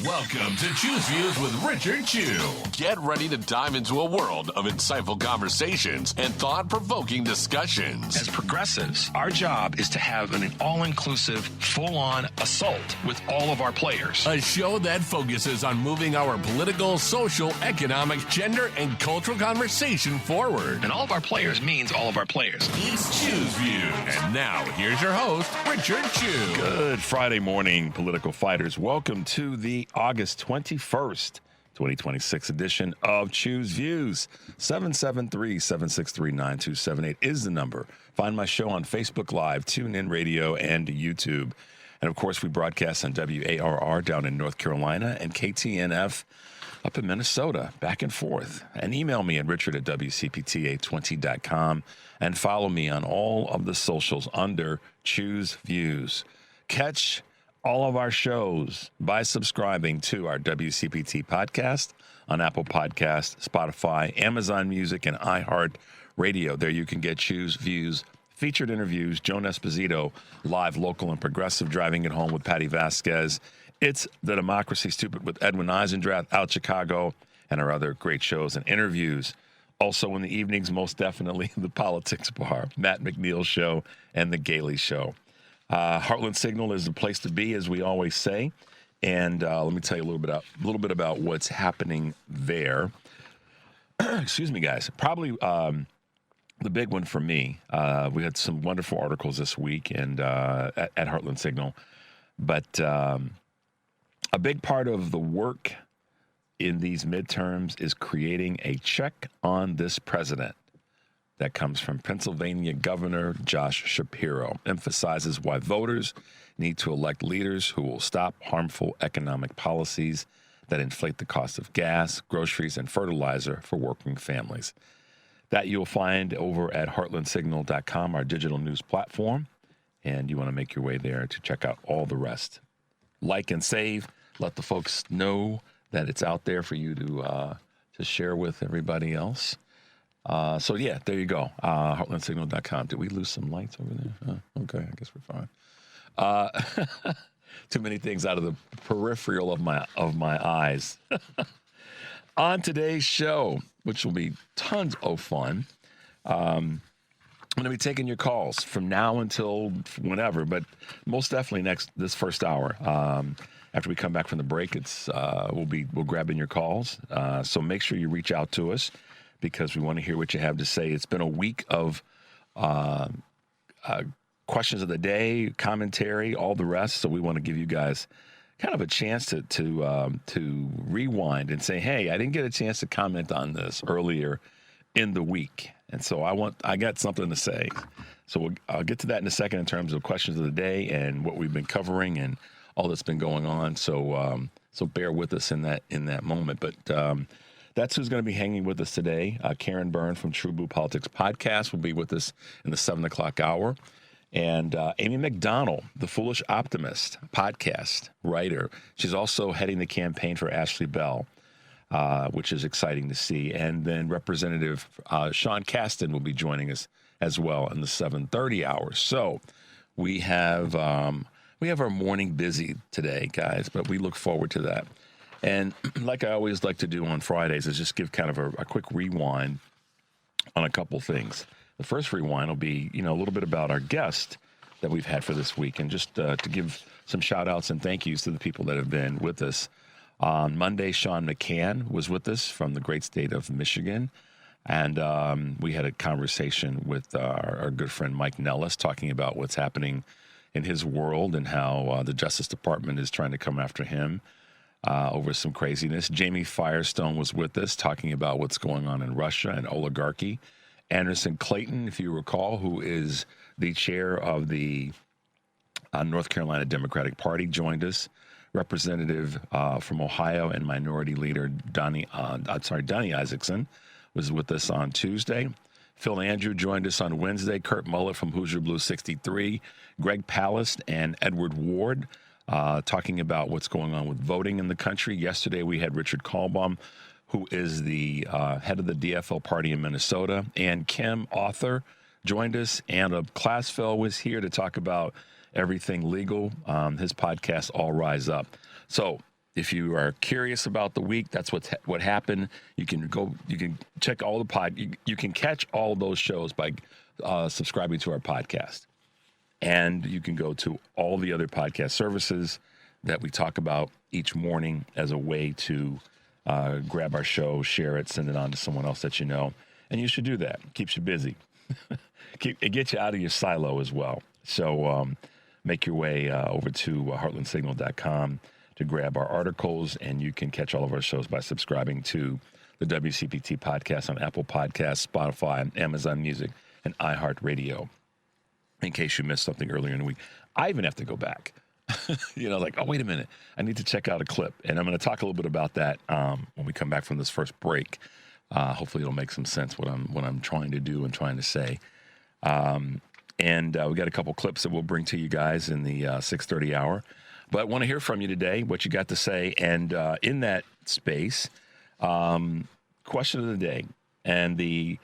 Welcome to Choose Views with Richard Chew. Get ready to dive into a world of insightful conversations and thought-provoking discussions. As progressives, our job is to have an all-inclusive, full-on assault with all of our players. A show that focuses on moving our political, social, economic, gender, and cultural conversation forward. And all of our players means all of our players. It's Choose Views. And now, here's your host, Richard Chew. Good Friday morning, political fighters. Welcome to the August 21st, 2026 edition of Choose Views. 773-763-9278 is the number. Find my show on Facebook Live, TuneIn Radio, and YouTube. And, of course, we broadcast on WARR down in North Carolina and KTNF up in Minnesota, back and forth. And email me at richard@WCPT820.com and follow me on all of the socials under Choose Views. Catch all of our shows by subscribing to our WCPT podcast on Apple Podcasts, Spotify, Amazon Music, and iHeartRadio. There you can get Choose Views, featured interviews, Joan Esposito, live, local, and progressive, driving it home with Patty Vasquez. It's The Democracy Stupid with Edwin Eisendrath, Out Chicago, and our other great shows and interviews. Also in the evenings, most definitely, The Politics Bar, Matt McNeil Show, and The Gailey Show. Heartland Signal is the place to be, as we always say. And let me tell you a little bit about what's happening there. Excuse me, guys. Probably the big one for me. We had some wonderful articles this week and at Heartland Signal. But a big part of the work in these midterms is creating a check on this president. That comes from Pennsylvania Governor Josh Shapiro, emphasizes why voters need to elect leaders who will stop harmful economic policies that inflate the cost of gas, groceries, and fertilizer for working families. That you'll find over at heartlandsignal.com, our digital news platform, and you want to make your way there to check out all the rest. Like and save, let the folks know that it's out there for you to share with everybody else. So, yeah, there you go. Heartlandsignal.com. Did we lose some lights over there? Okay, I guess we're fine. Too many things out of the peripheral of my eyes. On today's show, which will be tons of fun, I'm going to be taking your calls from now until whenever, but most definitely this first hour. After we come back from the break, we'll grab in your calls. So make sure you reach out to us, because we want to hear what you have to say. It's been a week of questions of the day, commentary, all the rest. So we want to give you guys kind of a chance to rewind and say, hey, I didn't get a chance to comment on this earlier in the week. And so I got something to say. So I'll get to that in a second in terms of questions of the day and what we've been covering and all that's been going on. So bear with us in that moment. But that's who's going to be hanging with us today. Karen Byrne from True Blue Politics Podcast will be with us in the 7 o'clock hour. And Amy McDonald, the Foolish Optimist podcast writer. She's also heading the campaign for Ashley Bell, which is exciting to see. And then Representative Sean Casten will be joining us as well in the 7:30 hour. So we have our morning busy today, guys, but we look forward to that. And like I always like to do on Fridays is just give kind of a quick rewind on a couple things. The first rewind will be, a little bit about our guest that we've had for this week, and just to give some shout outs and thank yous to the people that have been with us. On Monday, Sean McCann was with us from the great state of Michigan. And we had a conversation with our good friend Mike Nellis talking about what's happening in his world and how the Justice Department is trying to come after him. Over some craziness. Jamie Firestone was with us talking about what's going on in Russia and oligarchy. Anderson Clayton, if you recall, who is the chair of the North Carolina Democratic Party, joined us. Representative from Ohio and Minority Leader Donnie Isaacson was with us on Tuesday. Phil Andrew joined us on Wednesday. Kurt Mullett from Hoosier Blue 63. Greg Palast and Edward Ward talking about what's going on with voting in the country. Yesterday, we had Richard Kalbaum, who is the head of the DFL party in Minnesota, and Kim Author joined us. Anna Classfell was here to talk about everything legal, his podcast, All Rise Up. So If you are curious about the week, that's what happened. You can check all the you can catch all those shows by subscribing to our podcast. And you can go to all the other podcast services that we talk about each morning as a way to grab our show, share it, send it on to someone else that you know. And you should do that. It keeps you busy. It gets you out of your silo as well. So make your way over to heartlandsignal.com to grab our articles, and you can catch all of our shows by subscribing to the WCPT podcast on Apple Podcasts, Spotify, Amazon Music, and iHeartRadio. In case you missed something earlier in the week, I even have to go back. Like, oh, wait a minute, I need to check out a clip, and I'm going to talk a little bit about that when we come back from this first break. Hopefully, it'll make some sense what I'm trying to do and trying to say. And we got a couple clips that we'll bring to you guys in the 6:30 hour. But I want to hear from you today, what you got to say. And in that space, question of the day. And the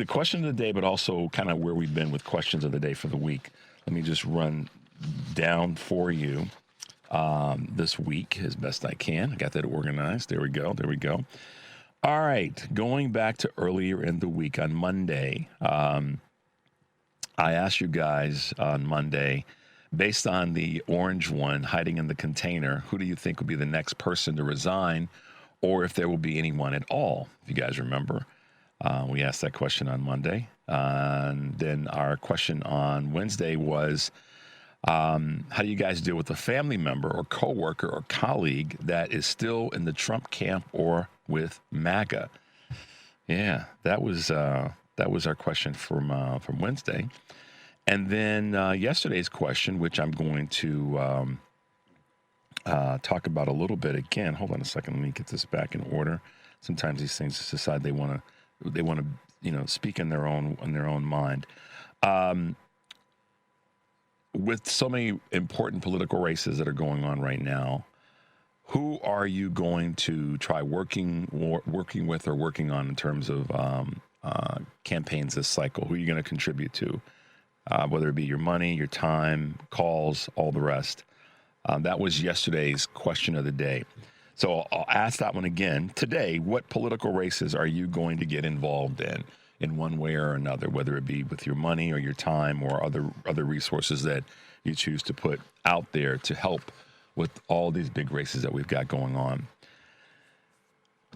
question of the day, but also kind of where we've been with questions of the day for the week. Let me just run down for you this week as best I can. I got that organized. There we go. All right. Going back to earlier in the week on Monday, I asked you guys on Monday, based on the orange one hiding in the container, who do you think will be the next person to resign, or if there will be anyone at all? If you guys remember, we asked that question on Monday. And then our question on Wednesday was, how do you guys deal with a family member or coworker or colleague that is still in the Trump camp or with MAGA? Yeah, that was our question from Wednesday. And then yesterday's question, which I'm going to talk about a little bit again. Hold on a second. Let me get this back in order. Sometimes these things just decide they want to speak in their own mind. With so many important political races that are going on right now, who are you going to try working with or working on in terms of campaigns this cycle? Who are you going to contribute to? Whether it be your money, your time, calls, all the rest. That was yesterday's question of the day. So I'll ask that one again. Today, what political races are you going to get involved in one way or another, whether it be with your money or your time or other resources that you choose to put out there to help with all these big races that we've got going on?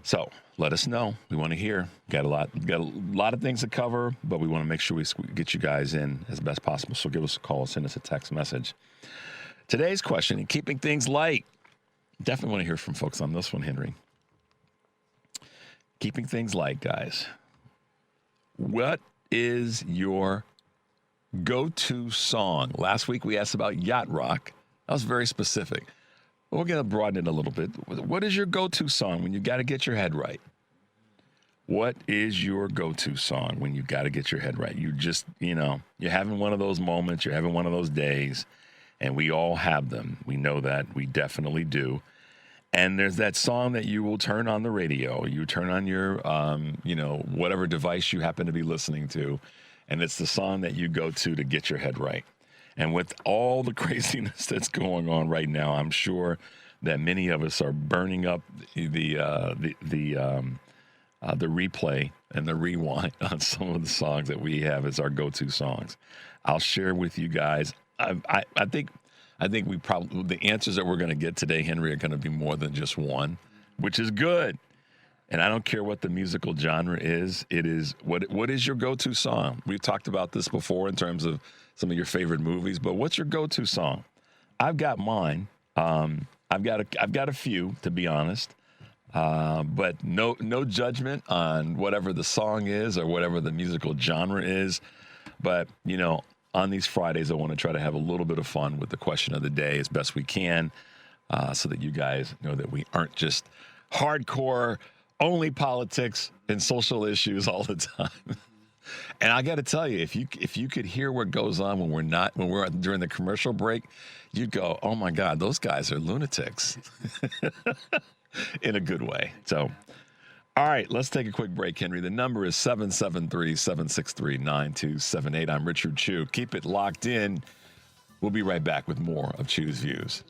So let us know. We want to hear. Got a lot of things to cover, but we want to make sure we get you guys in as best possible. So give us a call, send us a text message. Today's question, keeping things light. Definitely want to hear from folks on this one, Henry. Keeping things light, guys. What is your go-to song? Last week we asked about yacht rock. That was very specific. We're going to broaden it a little bit. What is your go-to song when you got to get your head right? What is your go-to song when you got to get your head right? You just, you're having one of those moments, you're having one of those days, and we all have them. We know that. We definitely do. And there's that song that you will turn on the radio. You turn on your, whatever device you happen to be listening to, and it's the song that you go to get your head right. And with all the craziness that's going on right now, I'm sure that many of us are burning up the replay and the rewind on some of the songs that we have as our go-to songs. I'll share with you guys. I think we probably, the answers that we're going to get today, Henry, are going to be more than just one, which is good. And I don't care what the musical genre is. It is what is your go-to song? We've talked about this before in terms of some of your favorite movies, but what's your go-to song? I've got mine. I've got a few, to be honest. But no judgment on whatever the song is or whatever the musical genre is. But, on these Fridays, I want to try to have a little bit of fun with the question of the day as best we can, so that you guys know that we aren't just hardcore, only politics and social issues all the time. And I got to tell you, if you could hear what goes on when we're during the commercial break, you'd go, oh my God, those guys are lunatics in a good way. So, all right, let's take a quick break, Henry. The number is 773-763-9278. I'm Richard Chew. Keep it locked in. We'll be right back with more of Chew's Views.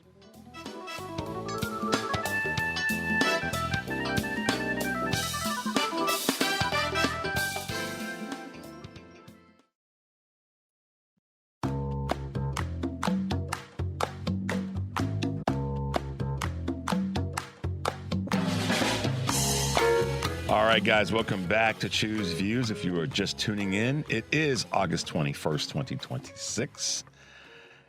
All right, guys, welcome back to Choose Views. If you are just tuning in, it is August 21st, 2026.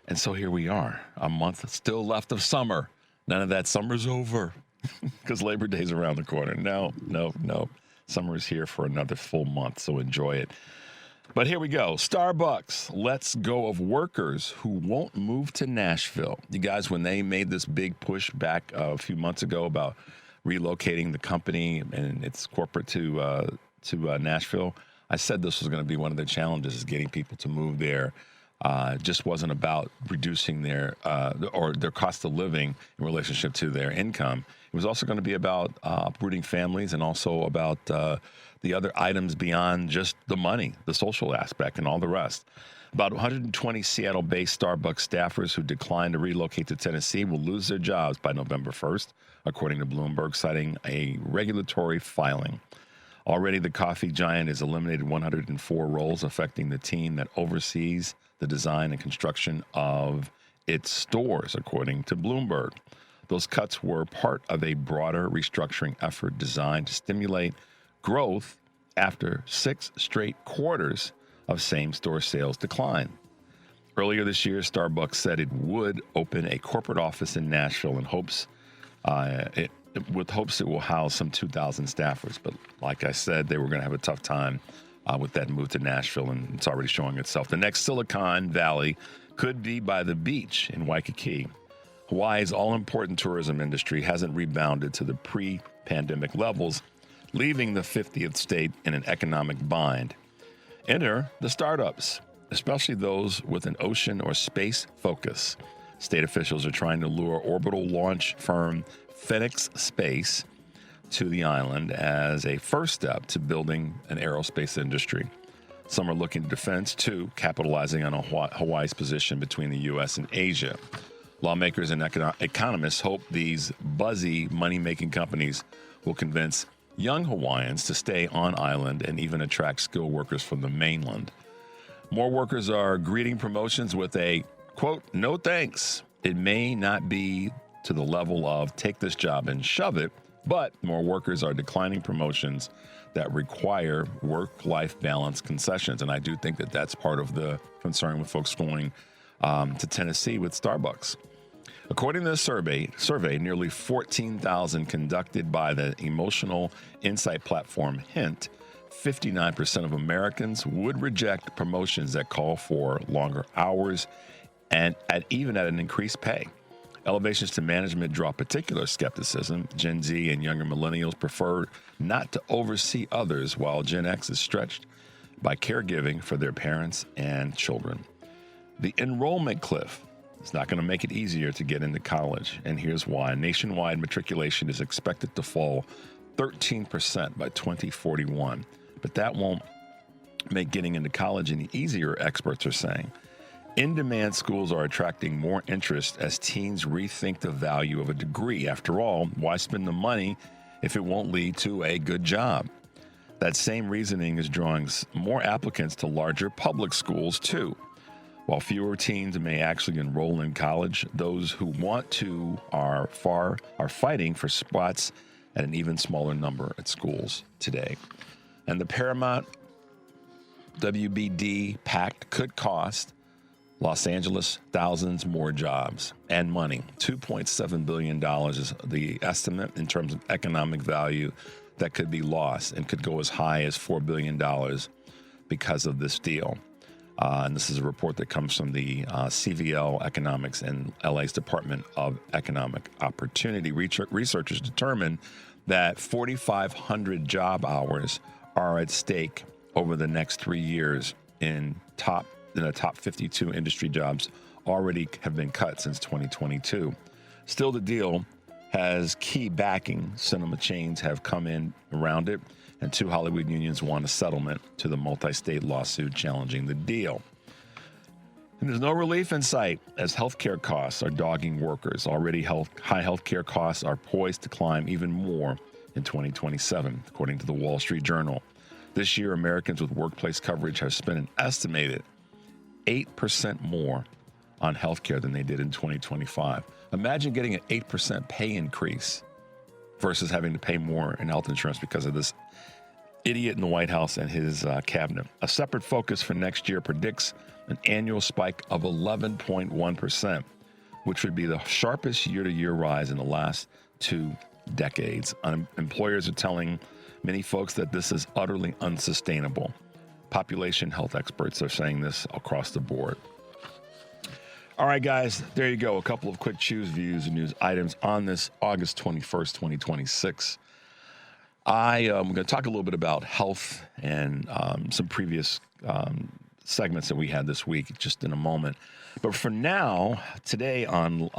And so here we are, a month still left of summer. None of that summer's over because Labor Day's around the corner. No. Summer is here for another full month, so enjoy it. But here we go. Starbucks lets go of workers who won't move to Nashville. You guys, when they made this big push back a few months ago about relocating the company and its corporate to Nashville, I said this was going to be one of the challenges, is getting people to move there. It just wasn't about reducing their cost of living in relationship to their income. It was also going to be about uprooting families and also about the other items beyond just the money, the social aspect, and all the rest. About 120 Seattle-based Starbucks staffers who declined to relocate to Tennessee will lose their jobs by November 1st, according to Bloomberg, citing a regulatory filing. Already, the coffee giant has eliminated 104 roles, affecting the team that oversees the design and construction of its stores, according to Bloomberg. Those cuts were part of a broader restructuring effort designed to stimulate growth after 6 straight quarters of same-store sales decline. Earlier this year, Starbucks said it would open a corporate office in Nashville in hopes it will house some 2,000 staffers. But like I said, they were going to have a tough time with that move to Nashville, and it's already showing itself. The next Silicon Valley could be by the beach in Waikiki. Hawaii's all-important tourism industry hasn't rebounded to the pre-pandemic levels, leaving the 50th state in an economic bind. Enter the startups, especially those with an ocean or space focus. State officials are trying to lure orbital launch firm Phoenix Space to the island as a first step to building an aerospace industry. Some are looking to defense, too, capitalizing on Hawaii's position between the U.S. and Asia. Lawmakers and economists hope these buzzy money-making companies will convince young Hawaiians to stay on island and even attract skilled workers from the mainland. More workers are greeting promotions with a, quote, no thanks. It may not be to the level of take this job and shove it, but more workers are declining promotions that require work-life balance concessions. And I do think that that's part of the concern with folks going to Tennessee with Starbucks. According to the survey, nearly 14,000 conducted by the emotional insight platform Hint, 59% of Americans would reject promotions that call for longer hours and even at an increased pay. Elevations to management draw particular skepticism. Gen Z and younger millennials prefer not to oversee others, while Gen X is stretched by caregiving for their parents and children. The enrollment cliff is not going to make it easier to get into college, and here's why. Nationwide matriculation is expected to fall 13% by 2041, but that won't make getting into college any easier, experts are saying. In-demand schools are attracting more interest as teens rethink the value of a degree. After all, why spend the money if it won't lead to a good job? That same reasoning is drawing more applicants to larger public schools, too. While fewer teens may actually enroll in college, those who want to are fighting for spots at an even smaller number at schools today. And the Paramount WBD pact could cost Los Angeles thousands more jobs and money. $2.7 billion is the estimate in terms of economic value that could be lost, and could go as high as $4 billion because of this deal. And this is a report that comes from the CVL Economics and LA's Department of Economic Opportunity. Researchers determined that 4,500 job hours are at stake over the next 3 years in the top 52 industry jobs already have been cut since 2022. Still, the deal has key backing. Cinema chains have come in around it, and 2 Hollywood unions want a settlement to the multi-state lawsuit challenging the deal. And there's no relief in sight as healthcare costs are dogging workers. Already high healthcare costs are poised to climb even more in 2027, according to the Wall Street Journal. This year, Americans with workplace coverage have spent an estimated 8% more on healthcare than they did in 2025. Imagine getting an 8% pay increase versus having to pay more in health insurance because of this idiot in the White House and his cabinet. A separate focus for next year predicts an annual spike of 11.1%, which would be the sharpest year-to-year rise in the last 2 decades. Employers are telling many folks that this is utterly unsustainable. Population health experts are saying this across the board. All right, guys, there you go. A couple of quick Choose Views and news items on this August 21st, 2026. I'm going to talk a little bit about health and some previous segments that we had this week just in a moment. But for now, today on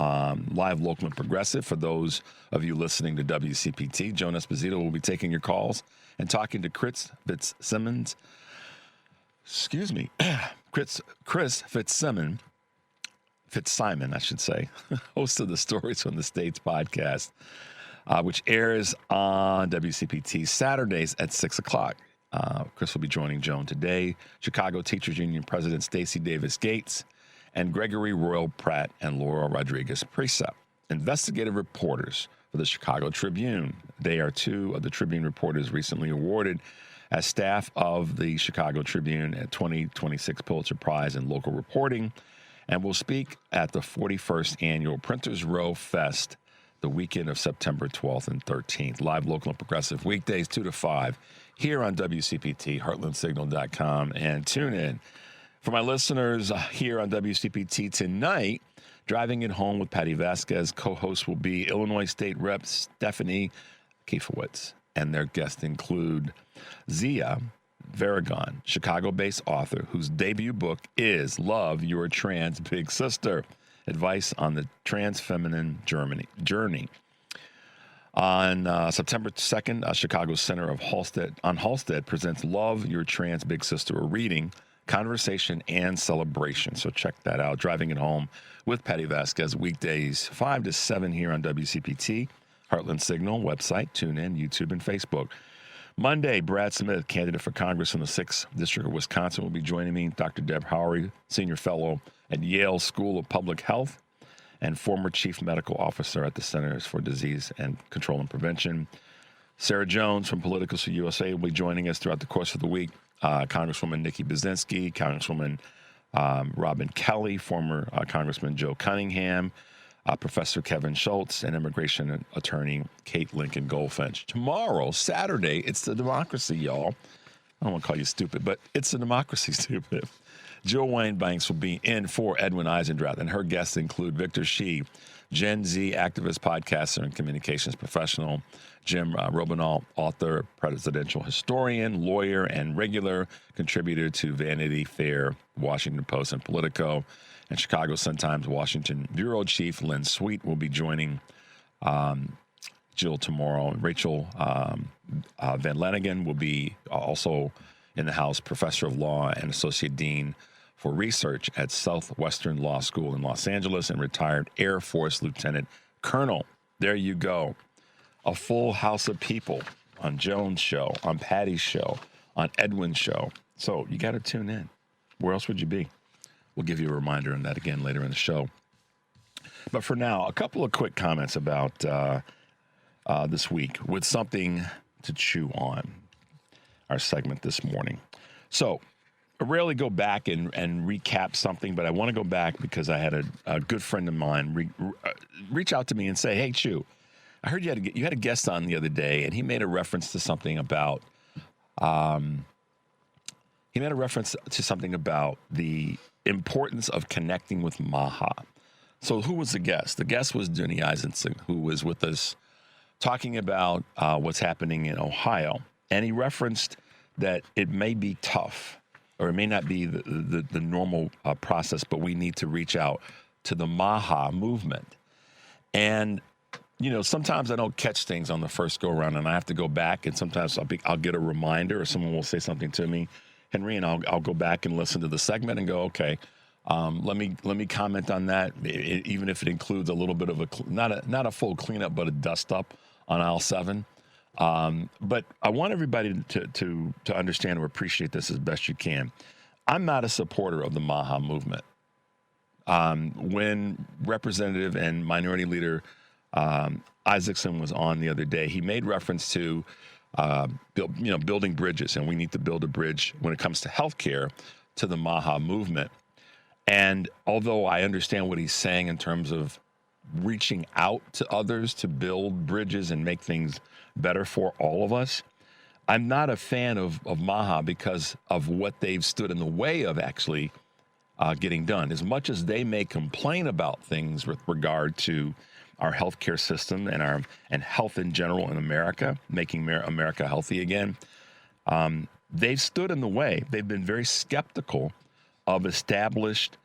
Live, Local, and Progressive, for those of you listening to WCPT, Joan Esposito will be taking your calls and talking to Chris Fitzsimons. Chris Fitzsimon, I should say, host of the Stories from the States podcast, which airs on WCPT Saturdays at 6 o'clock. Chris will be joining Joan today. Chicago Teachers Union President Stacey Davis Gates and Gregory Royal Pratt and Laura Rodriguez Presa, investigative reporters for the Chicago Tribune. They are 2 of the Tribune reporters recently awarded as staff of the Chicago Tribune at 2026 Pulitzer Prize in Local Reporting, and will speak at the 41st Annual Printers Row Fest the weekend of September 12th and 13th. Live, Local, and Progressive weekdays 2 to 5 here on WCPT, heartlandsignal.com, and tune in. For my listeners here on WCPT tonight, Driving It Home with Patty Vasquez, co-host will be Illinois State Rep Stephanie Kiefowitz, and their guests include Zia Varagon, Chicago-based author whose debut book is Love Your Trans Big Sister, advice on the trans feminine journey. On September 2nd, Chicago Center of Halsted presents Love Your Trans Big Sister, a reading, conversation, and celebration. So check that out. Driving It Home with Patty Vasquez, weekdays 5 to 7 here on WCPT, Heartland Signal, website, TuneIn, YouTube, and Facebook. Monday, Brad Smith, candidate for Congress in the 6th District of Wisconsin, will be joining me. Dr. Deb Howery, Senior Fellow at Yale School of Public Health and former Chief Medical Officer at the Centers for Disease and Control and Prevention. Sarah Jones from Politicals for USA will be joining us throughout the course of the week. Congresswoman Nikki Buzinski, Congresswoman Robin Kelly, former Congressman Joe Cunningham, Professor Kevin Schultz, and immigration attorney Kate Lincoln Goldfinch. Tomorrow, Saturday, it's the democracy, y'all. I don't want to call you stupid, but it's a democracy, stupid. Jill Wayne Banks will be in for Edwin Eisendrath, and her guests include Victor Shi, Gen Z activist, podcaster, and communications professional, Jim Robineau, author, presidential historian, lawyer, and regular contributor to Vanity Fair, Washington Post, and Politico, and Chicago Sun-Times Washington bureau chief Lynn Sweet will be joining Jill tomorrow. Rachel Van Lanigan will be also in the House, professor of law and associate dean for research at Southwestern Law School in Los Angeles, and retired Air Force Lieutenant Colonel. There you go. A full house of people on Joan's show, on Patty's show, on Edwin's show. So you got to tune in. Where else would you be? We'll give you a reminder on that again later in the show. But for now, a couple of quick comments about this week with something to chew on, our segment this morning. So I rarely go back and recap something, but I want to go back because I had a good friend of mine reach out to me and say, hey, Chew, I heard you had a guest on the other day, and he made a reference to something about the importance of connecting with Maha. So who was the guest? The guest was Denny Eisenson, who was with us talking about what's happening in Ohio. And he referenced that it may be tough, or it may not be the normal process, but we need to reach out to the Maha movement. And, you know, sometimes I don't catch things on the first go around, and I have to go back, and sometimes I'll get a reminder, or someone will say something to me, Henry, and I'll go back and listen to the segment and go, okay, let me comment on that, even if it includes a little bit of not a full cleanup, but a dust up on aisle 7. But I want everybody to understand or appreciate this as best you can. I'm not a supporter of the Maha movement. When Representative and Minority Leader Isaacson was on the other day. He made reference to building bridges, and we need to build a bridge when it comes to healthcare to the MAHA movement. And although I understand what he's saying in terms of reaching out to others to build bridges and make things better for all of us, I'm not a fan of MAHA because of what they've stood in the way of actually getting done. As much as they may complain about things with regard to our healthcare system and health in general in America, making America healthy again, they've stood in the way. They've been very skeptical of established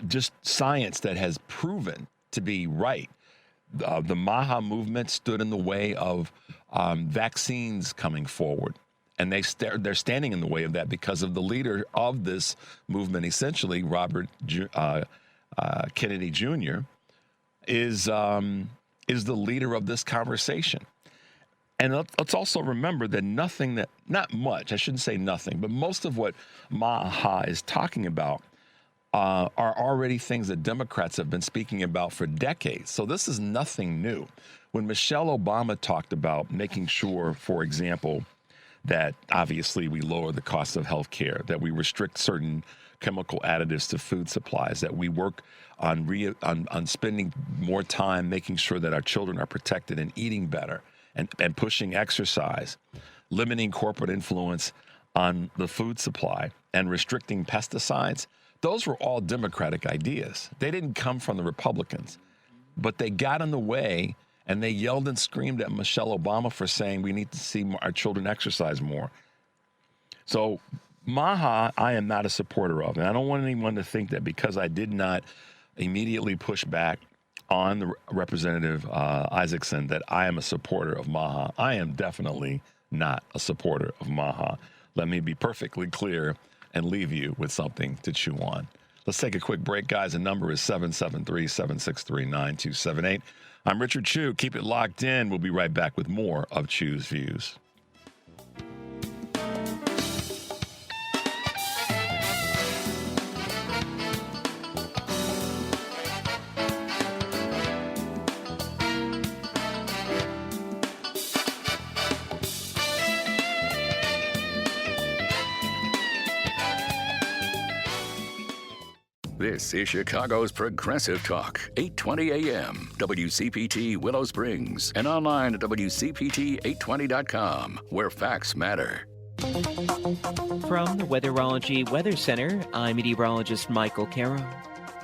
just science that has proven to be right. The MAHA movement stood in the way of vaccines coming forward. And they're standing in the way of that because of the leader of this movement, essentially, Robert Kennedy Jr., is the leader of this conversation. And let's also remember that not much, I shouldn't say nothing, but most of what MAHA is talking about are already things that Democrats have been speaking about for decades. So this is nothing new. When Michelle Obama talked about making sure, for example, that obviously we lower the cost of health care, that we restrict certain chemical additives to food supplies, that we work on spending more time making sure that our children are protected and eating better and pushing exercise, limiting corporate influence on the food supply and restricting pesticides. Those were all Democratic ideas. They didn't come from the Republicans, but they got in the way and they yelled and screamed at Michelle Obama for saying we need to see our children exercise more. So MAHA, I am not a supporter of. And I don't want anyone to think that because I did not immediately push back on the Representative Isaacson that I am a supporter of MAHA. I am definitely not a supporter of MAHA. Let me be perfectly clear and leave you with something to chew on. Let's take a quick break, guys. The number is 773-763-9278. I'm Richard Chew. Keep it locked in. We'll be right back with more of Chew's Views. This is Chicago's Progressive Talk, 820 AM, WCPT Willow Springs, and online at WCPT820.com, where facts matter. From the Weatherology Weather Center, I'm meteorologist Michael Carroll.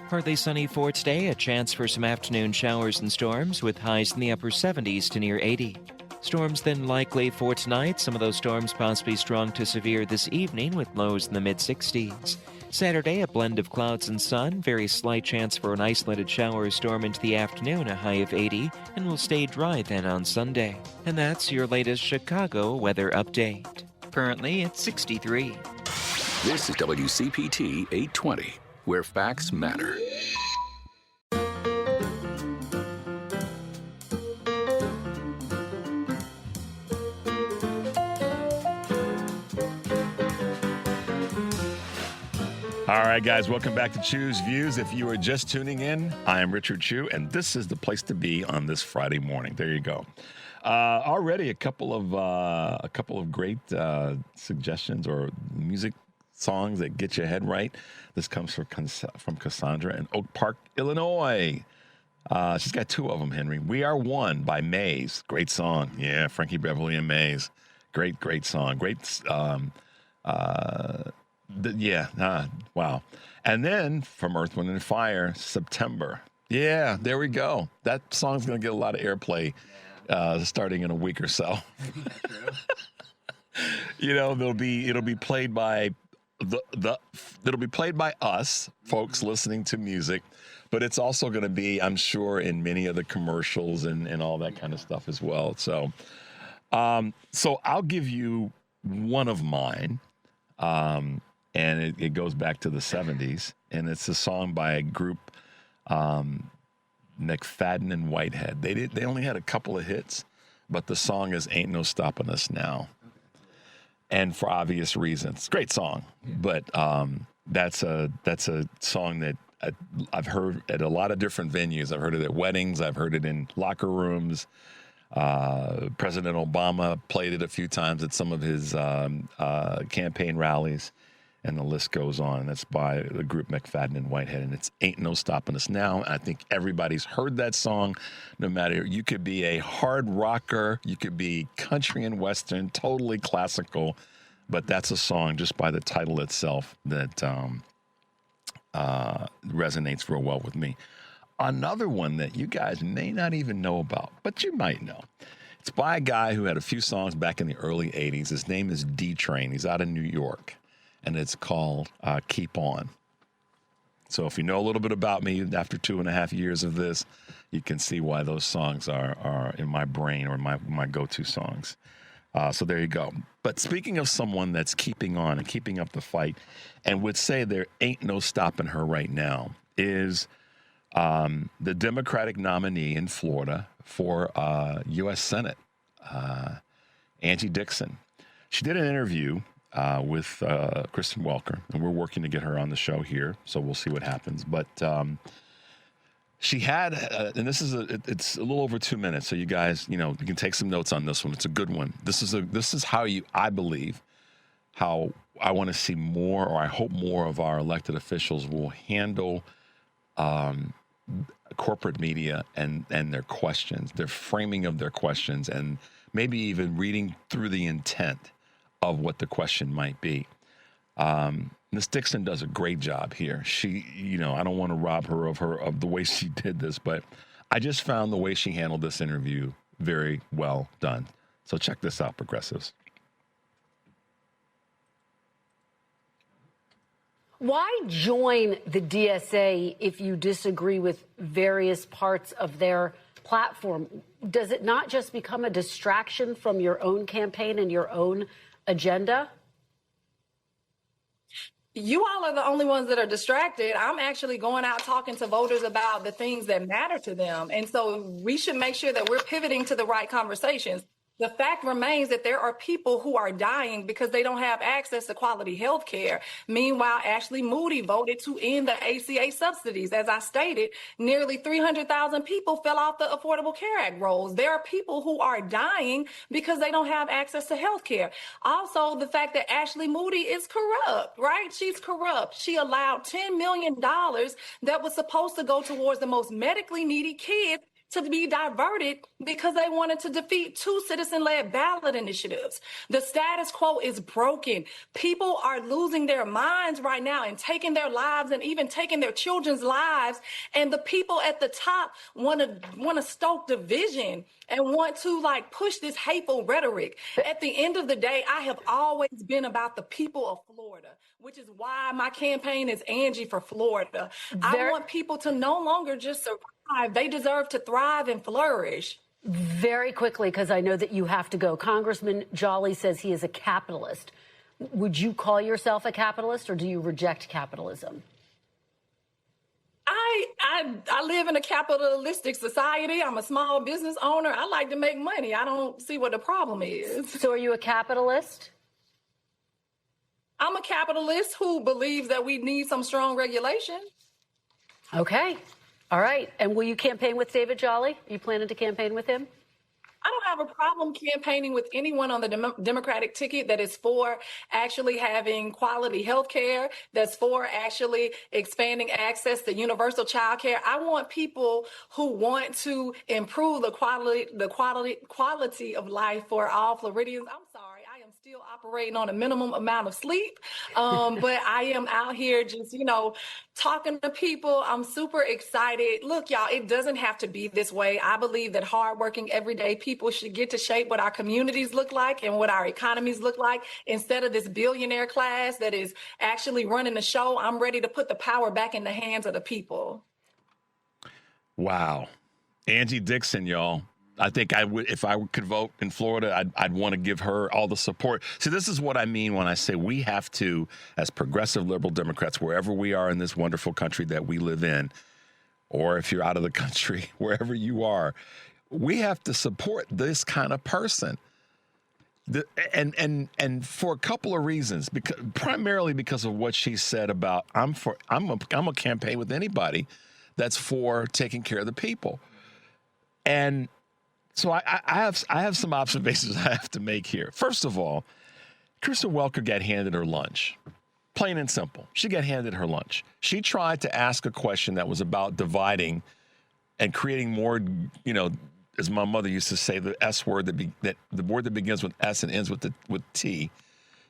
Partly sunny for today, a chance for some afternoon showers and storms with highs in the upper 70s to near 80. Storms then likely for tonight, some of those storms possibly strong to severe this evening with lows in the mid-60s. Saturday, a blend of clouds and sun, very slight chance for an isolated shower or storm into the afternoon, a high of 80, and will stay dry then on Sunday. And that's your latest Chicago weather update. Currently, it's 63. This is WCPT 820, where facts matter. All right, guys, welcome back to Chew's Views. If you are just tuning in, I am Richard Chew, and this is the place to be on this Friday morning. There you go. Already a couple of great suggestions or music songs that get your head right. This comes from Cassandra in Oak Park, Illinois. She's got two of them, Henry. We Are One by Maze. Great song. Yeah, Frankie Beverly and Maze. Great song. Wow. And then from Earth, Wind, and Fire, September. Yeah, there we go. That song's going to get a lot of airplay starting in a week or so. You know, it'll be played by it'll be played by us, folks listening to music, but it's also going to be, I'm sure, in many of the commercials and all that kind of stuff as well. So I'll give you one of mine. And it goes back to the 70s, and it's a song by a group, McFadden and Whitehead. They only had a couple of hits, but the song is Ain't No Stopping Us Now. And for obvious reasons. Great song, but that's a song that I've heard at a lot of different venues. I've heard it at weddings. I've heard it in locker rooms. President Obama played it a few times at some of his campaign rallies, and the list goes on. And it's by the group McFadden and Whitehead, and it's Ain't No Stopping Us Now. I think everybody's heard that song. No matter, you could be a hard rocker, you could be country and western, totally classical, but that's a song just by the title itself that resonates real well with me. Another one that you guys may not even know about, but you might know. It's by a guy who had a few songs back in the early 80s. His name is D-Train. He's out of New York, and it's called Keep On. So if you know a little bit about me after 2.5 years of this, you can see why those songs are in my brain or my go-to songs. So there you go. But speaking of someone that's keeping on and keeping up the fight and would say there ain't no stopping her right now is the Democratic nominee in Florida for U.S. Senate, Angie Dixon. She did an interview with Kristen Welker, and we're working to get her on the show here, so we'll see what happens. But she had, and this is it's a little over 2 minutes, so you guys, you can take some notes on this one. It's a good one. This is how I believe, how I want to see more, or I hope more of our elected officials will handle corporate media and their questions, their framing of their questions, and maybe even reading through the intent of what the question might be. Ms. Dixon does a great job here. She, I don't want to rob her of the way she did this, but I just found the way she handled this interview very well done. So check this out, progressives. Why join the DSA if you disagree with various parts of their platform? Does it not just become a distraction from your own campaign and your own agenda? You all are the only ones that are distracted. I'm actually going out talking to voters about the things that matter to them. And so we should make sure that we're pivoting to the right conversations. The fact remains that there are people who are dying because they don't have access to quality health care. Meanwhile, Ashley Moody voted to end the ACA subsidies. As I stated, nearly 300,000 people fell off the Affordable Care Act rolls. There are people who are dying because they don't have access to health care. Also, the fact that Ashley Moody is corrupt, right? She's corrupt. She allowed $10 million that was supposed to go towards the most medically needy kids to be diverted because they wanted to defeat 2 citizen-led ballot initiatives. The status quo is broken. People are losing their minds right now and taking their lives and even taking their children's lives. And the people at the top want to stoke division and want to push this hateful rhetoric. At the end of the day, I have always been about the people of Florida, which is why my campaign is Angie for Florida. I want people to no longer just survive. They deserve to thrive and flourish. Very quickly, because I know that you have to go. Congressman Jolly says he is a capitalist. Would you call yourself a capitalist, or do you reject capitalism? I live in a capitalistic society. I'm a small business owner. I like to make money. I don't see what the problem is. So are you a capitalist? I'm a capitalist who believes that we need some strong regulation. Okay. All right. And will you campaign with David Jolly? Are you planning to campaign with him? I don't have a problem campaigning with anyone on the Democratic ticket that is for actually having quality health care, that's for actually expanding access to universal child care. I want people who want to improve the quality of life for all Floridians. I'm sorry, I am still operating on a minimum amount of sleep, but I am out here just, talking to people. I'm super excited. Look, y'all, it doesn't have to be this way. I believe that hardworking, everyday people should get to shape what our communities look like and what our economies look like instead of this billionaire class that is actually running the show. I'm ready to put the power back in the hands of the people. Wow. Angie Dixon, y'all. I think I would, if I could vote in Florida, I'd want to give her all the support. See, this is what I mean when I say we have to, as progressive liberal Democrats, wherever we are in this wonderful country that we live in, or if you're out of the country, wherever you are, we have to support this kind of person. And for a couple of reasons, primarily because of what she said about I'm a campaign with anybody that's for taking care of the people. And so I have some observations I have to make here. First of all, Kristen Welker got handed her lunch. Plain and simple. She got handed her lunch. She tried to ask a question that was about dividing and creating more, as my mother used to say, the S word, the word that begins with S and ends with T.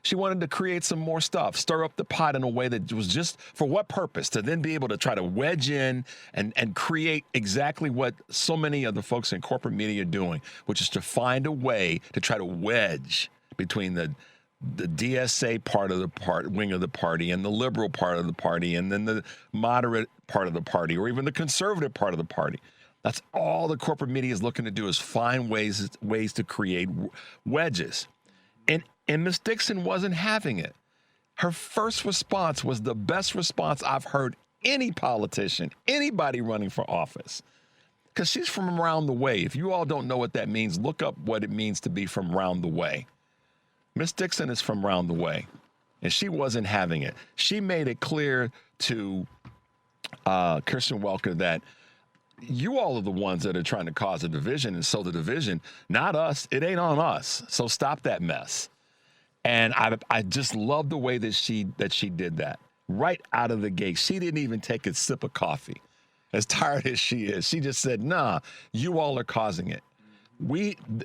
She wanted to create some more stuff, stir up the pot in a way that was just for what purpose? To then be able to try to wedge in and create exactly what so many of the folks in corporate media are doing, which is to find a way to try to wedge between the DSA wing of the party and the liberal part of the party and then the moderate part of the party or even the conservative part of the party. That's all the corporate media is looking to do is find ways to create wedges. And Ms. Dixon wasn't having it. Her first response was the best response I've heard any politician, anybody running for office, because she's from around the way. If you all don't know what that means, look up what it means to be from around the way. Miss Dixon is from around the way, and she wasn't having it. She made it clear to Kristen Welker that you all are the ones that are trying to cause a division and sow the division, not us. It ain't on us. So stop that mess. And I just love the way that she did that right out of the gate. She didn't even take a sip of coffee. As tired as she is, she just said, "Nah, you all are causing it."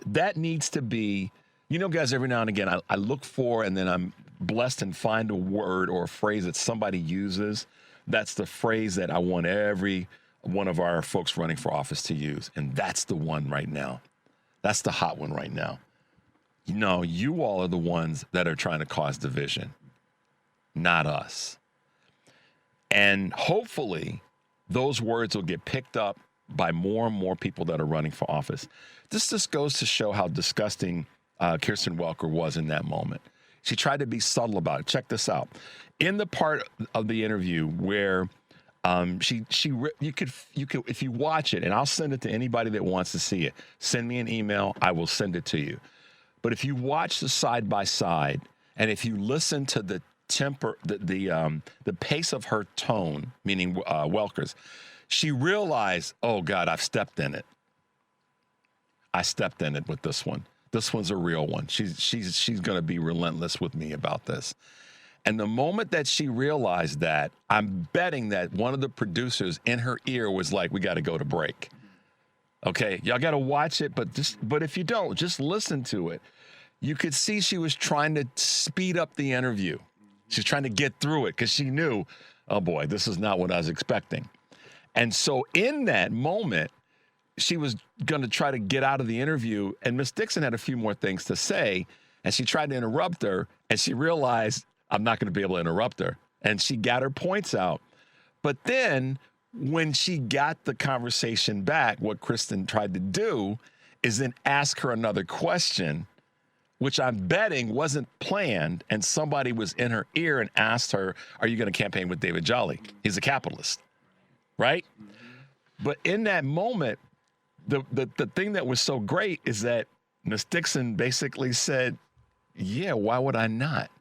That needs to be. Guys, every now and again, I look for and then I'm blessed and find a word or a phrase that somebody uses. That's the phrase that I want every one of our folks running for office to use. And that's the one right now. That's the hot one right now. You all are the ones that are trying to cause division, not us. And hopefully those words will get picked up by more and more people that are running for office. This just goes to show how disgusting Kristen Welker was in that moment. She tried to be subtle about it. Check this out. In the part of the interview where you could if you watch it, and I'll send it to anybody that wants to see it. Send me an email. I will send it to you. But if you watch the side by side, and if you listen to the temper, the pace of her tone, meaning Welker's, she realized, oh God, I've stepped in it. I stepped in it with this one. This one's a real one. She's going to be relentless with me about this. And the moment that she realized that, I'm betting that one of the producers in her ear was like, we got to go to break. Okay, y'all got to watch it, but if you don't, just listen to it. You could see she was trying to speed up the interview. She's trying to get through it because she knew, oh boy, this is not what I was expecting. And so in that moment, she was going to try to get out of the interview, and Miss Dixon had a few more things to say, and she tried to interrupt her, and she realized, I'm not going to be able to interrupt her. And she got her points out. But then when she got the conversation back, what Kristen tried to do is then ask her another question, which I'm betting wasn't planned, and somebody was in her ear and asked her, are you going to campaign with David Jolly? He's a capitalist, right? But in that moment, the thing that was so great is that Miss Dixon basically said, yeah, why would I not?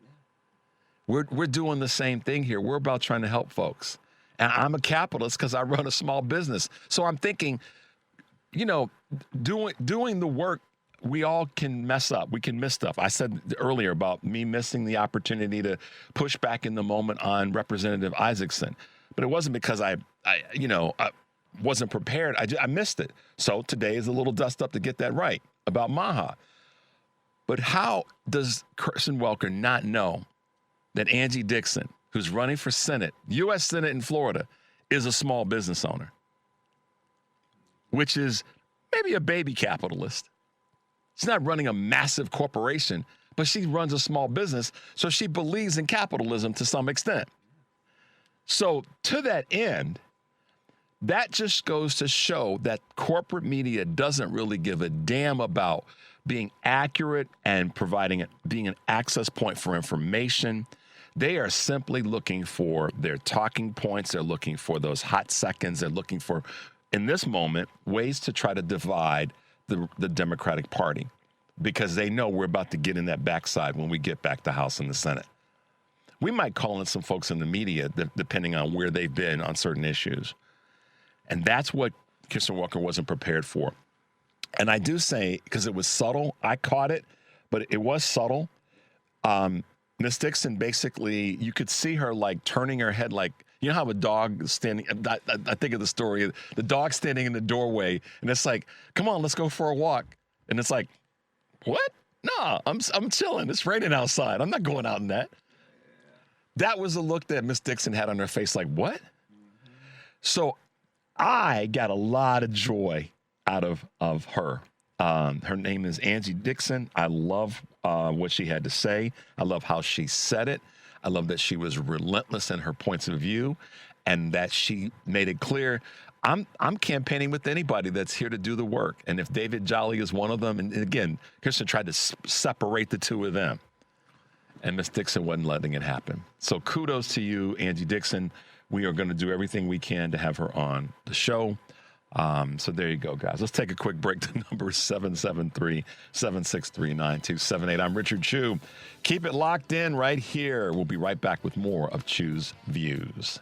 We're doing the same thing here. We're about trying to help folks. And I'm a capitalist because I run a small business. So I'm thinking, doing the work, we all can mess up. We can miss stuff. I said earlier about me missing the opportunity to push back in the moment on Representative Isaacson. But it wasn't because I wasn't prepared. I missed it. So today is a little dust up to get that right about Maha. But how does Kristen Welker not know that Angie Dixon, who's running for Senate, U.S. Senate in Florida, is a small business owner, which is maybe a baby capitalist. She's not running a massive corporation, but she runs a small business, so she believes in capitalism to some extent. So to that end, that just goes to show that corporate media doesn't really give a damn about being accurate and being an access point for information. They are simply looking for their talking points. They're looking for those hot seconds. They're looking for, in this moment, ways to try to divide the Democratic Party. because they know we're about to get in that backside when we get back to House and the Senate. We might call in some folks in the media, depending on where they've been on certain issues. And that's what Kirsten Walker wasn't prepared for. And I do say, because it was subtle, I caught it, but it was subtle. Ms. Dixon, basically, you could see her like turning her head like, you know how a dog standing, I think of the story, the dog standing in the doorway, and it's like, come on, let's go for a walk. And it's like, what? No, I'm chilling. It's raining outside. I'm not going out in that. That was the look that Ms. Dixon had on her face, like, what? So I got a lot of joy out of her. Her name is Angie Dixon. I love what she had to say. I love how she said it. I love that she was relentless in her points of view and that she made it clear, I'm campaigning with anybody that's here to do the work. And if David Jolly is one of them, and again, Kirsten tried to separate the two of them. And Ms. Dixon wasn't letting it happen. So kudos to you, Angie Dixon. We are going to do everything we can to have her on the show. So there you go, guys. Let's take a quick break. The number is 773-763-9278. I'm Richard Chew. Keep it locked in right here. We'll be right back with more of Chew's Views.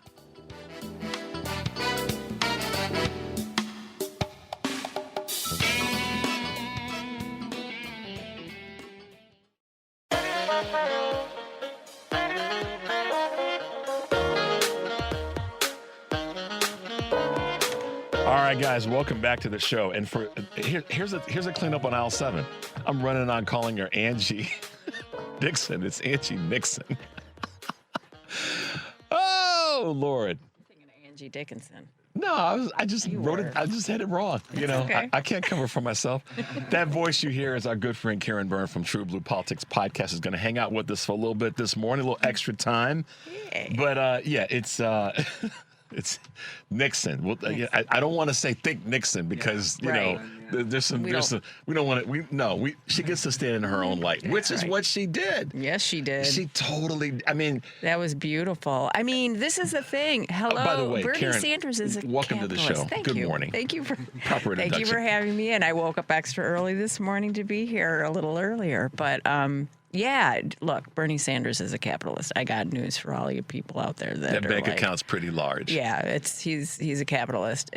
All right, guys, welcome back to the show. And here's a cleanup on aisle 7. I'm running on calling her Angie Dixon. It's Angie Nixon. Oh, Lord. I'm thinking of Angie Dickinson. No, I just wrote it. I just had it wrong. You know, okay. I can't cover for myself. That voice you hear is our good friend Karen Byrne from True Blue Politics Podcast. Is going to hang out with us for a little bit this morning, a little extra time. Yay. But yeah, it's Nixon. Well, I don't want to say think Nixon because you know there's some we don't want to. She gets to stand in her own light, which is what she did. Yes, she did. She totally. I mean, that was beautiful. I mean, this is the thing. Hello, by the way, Bernie Karen, Sanders is a welcome to the show. Thank Good you. morning. Thank you for proper introduction. Thank you for having me. And I woke up extra early this morning to be here a little earlier, but yeah, look, Bernie Sanders is a capitalist. I got news for all you people out there that bank account's pretty large. Yeah, he's a capitalist.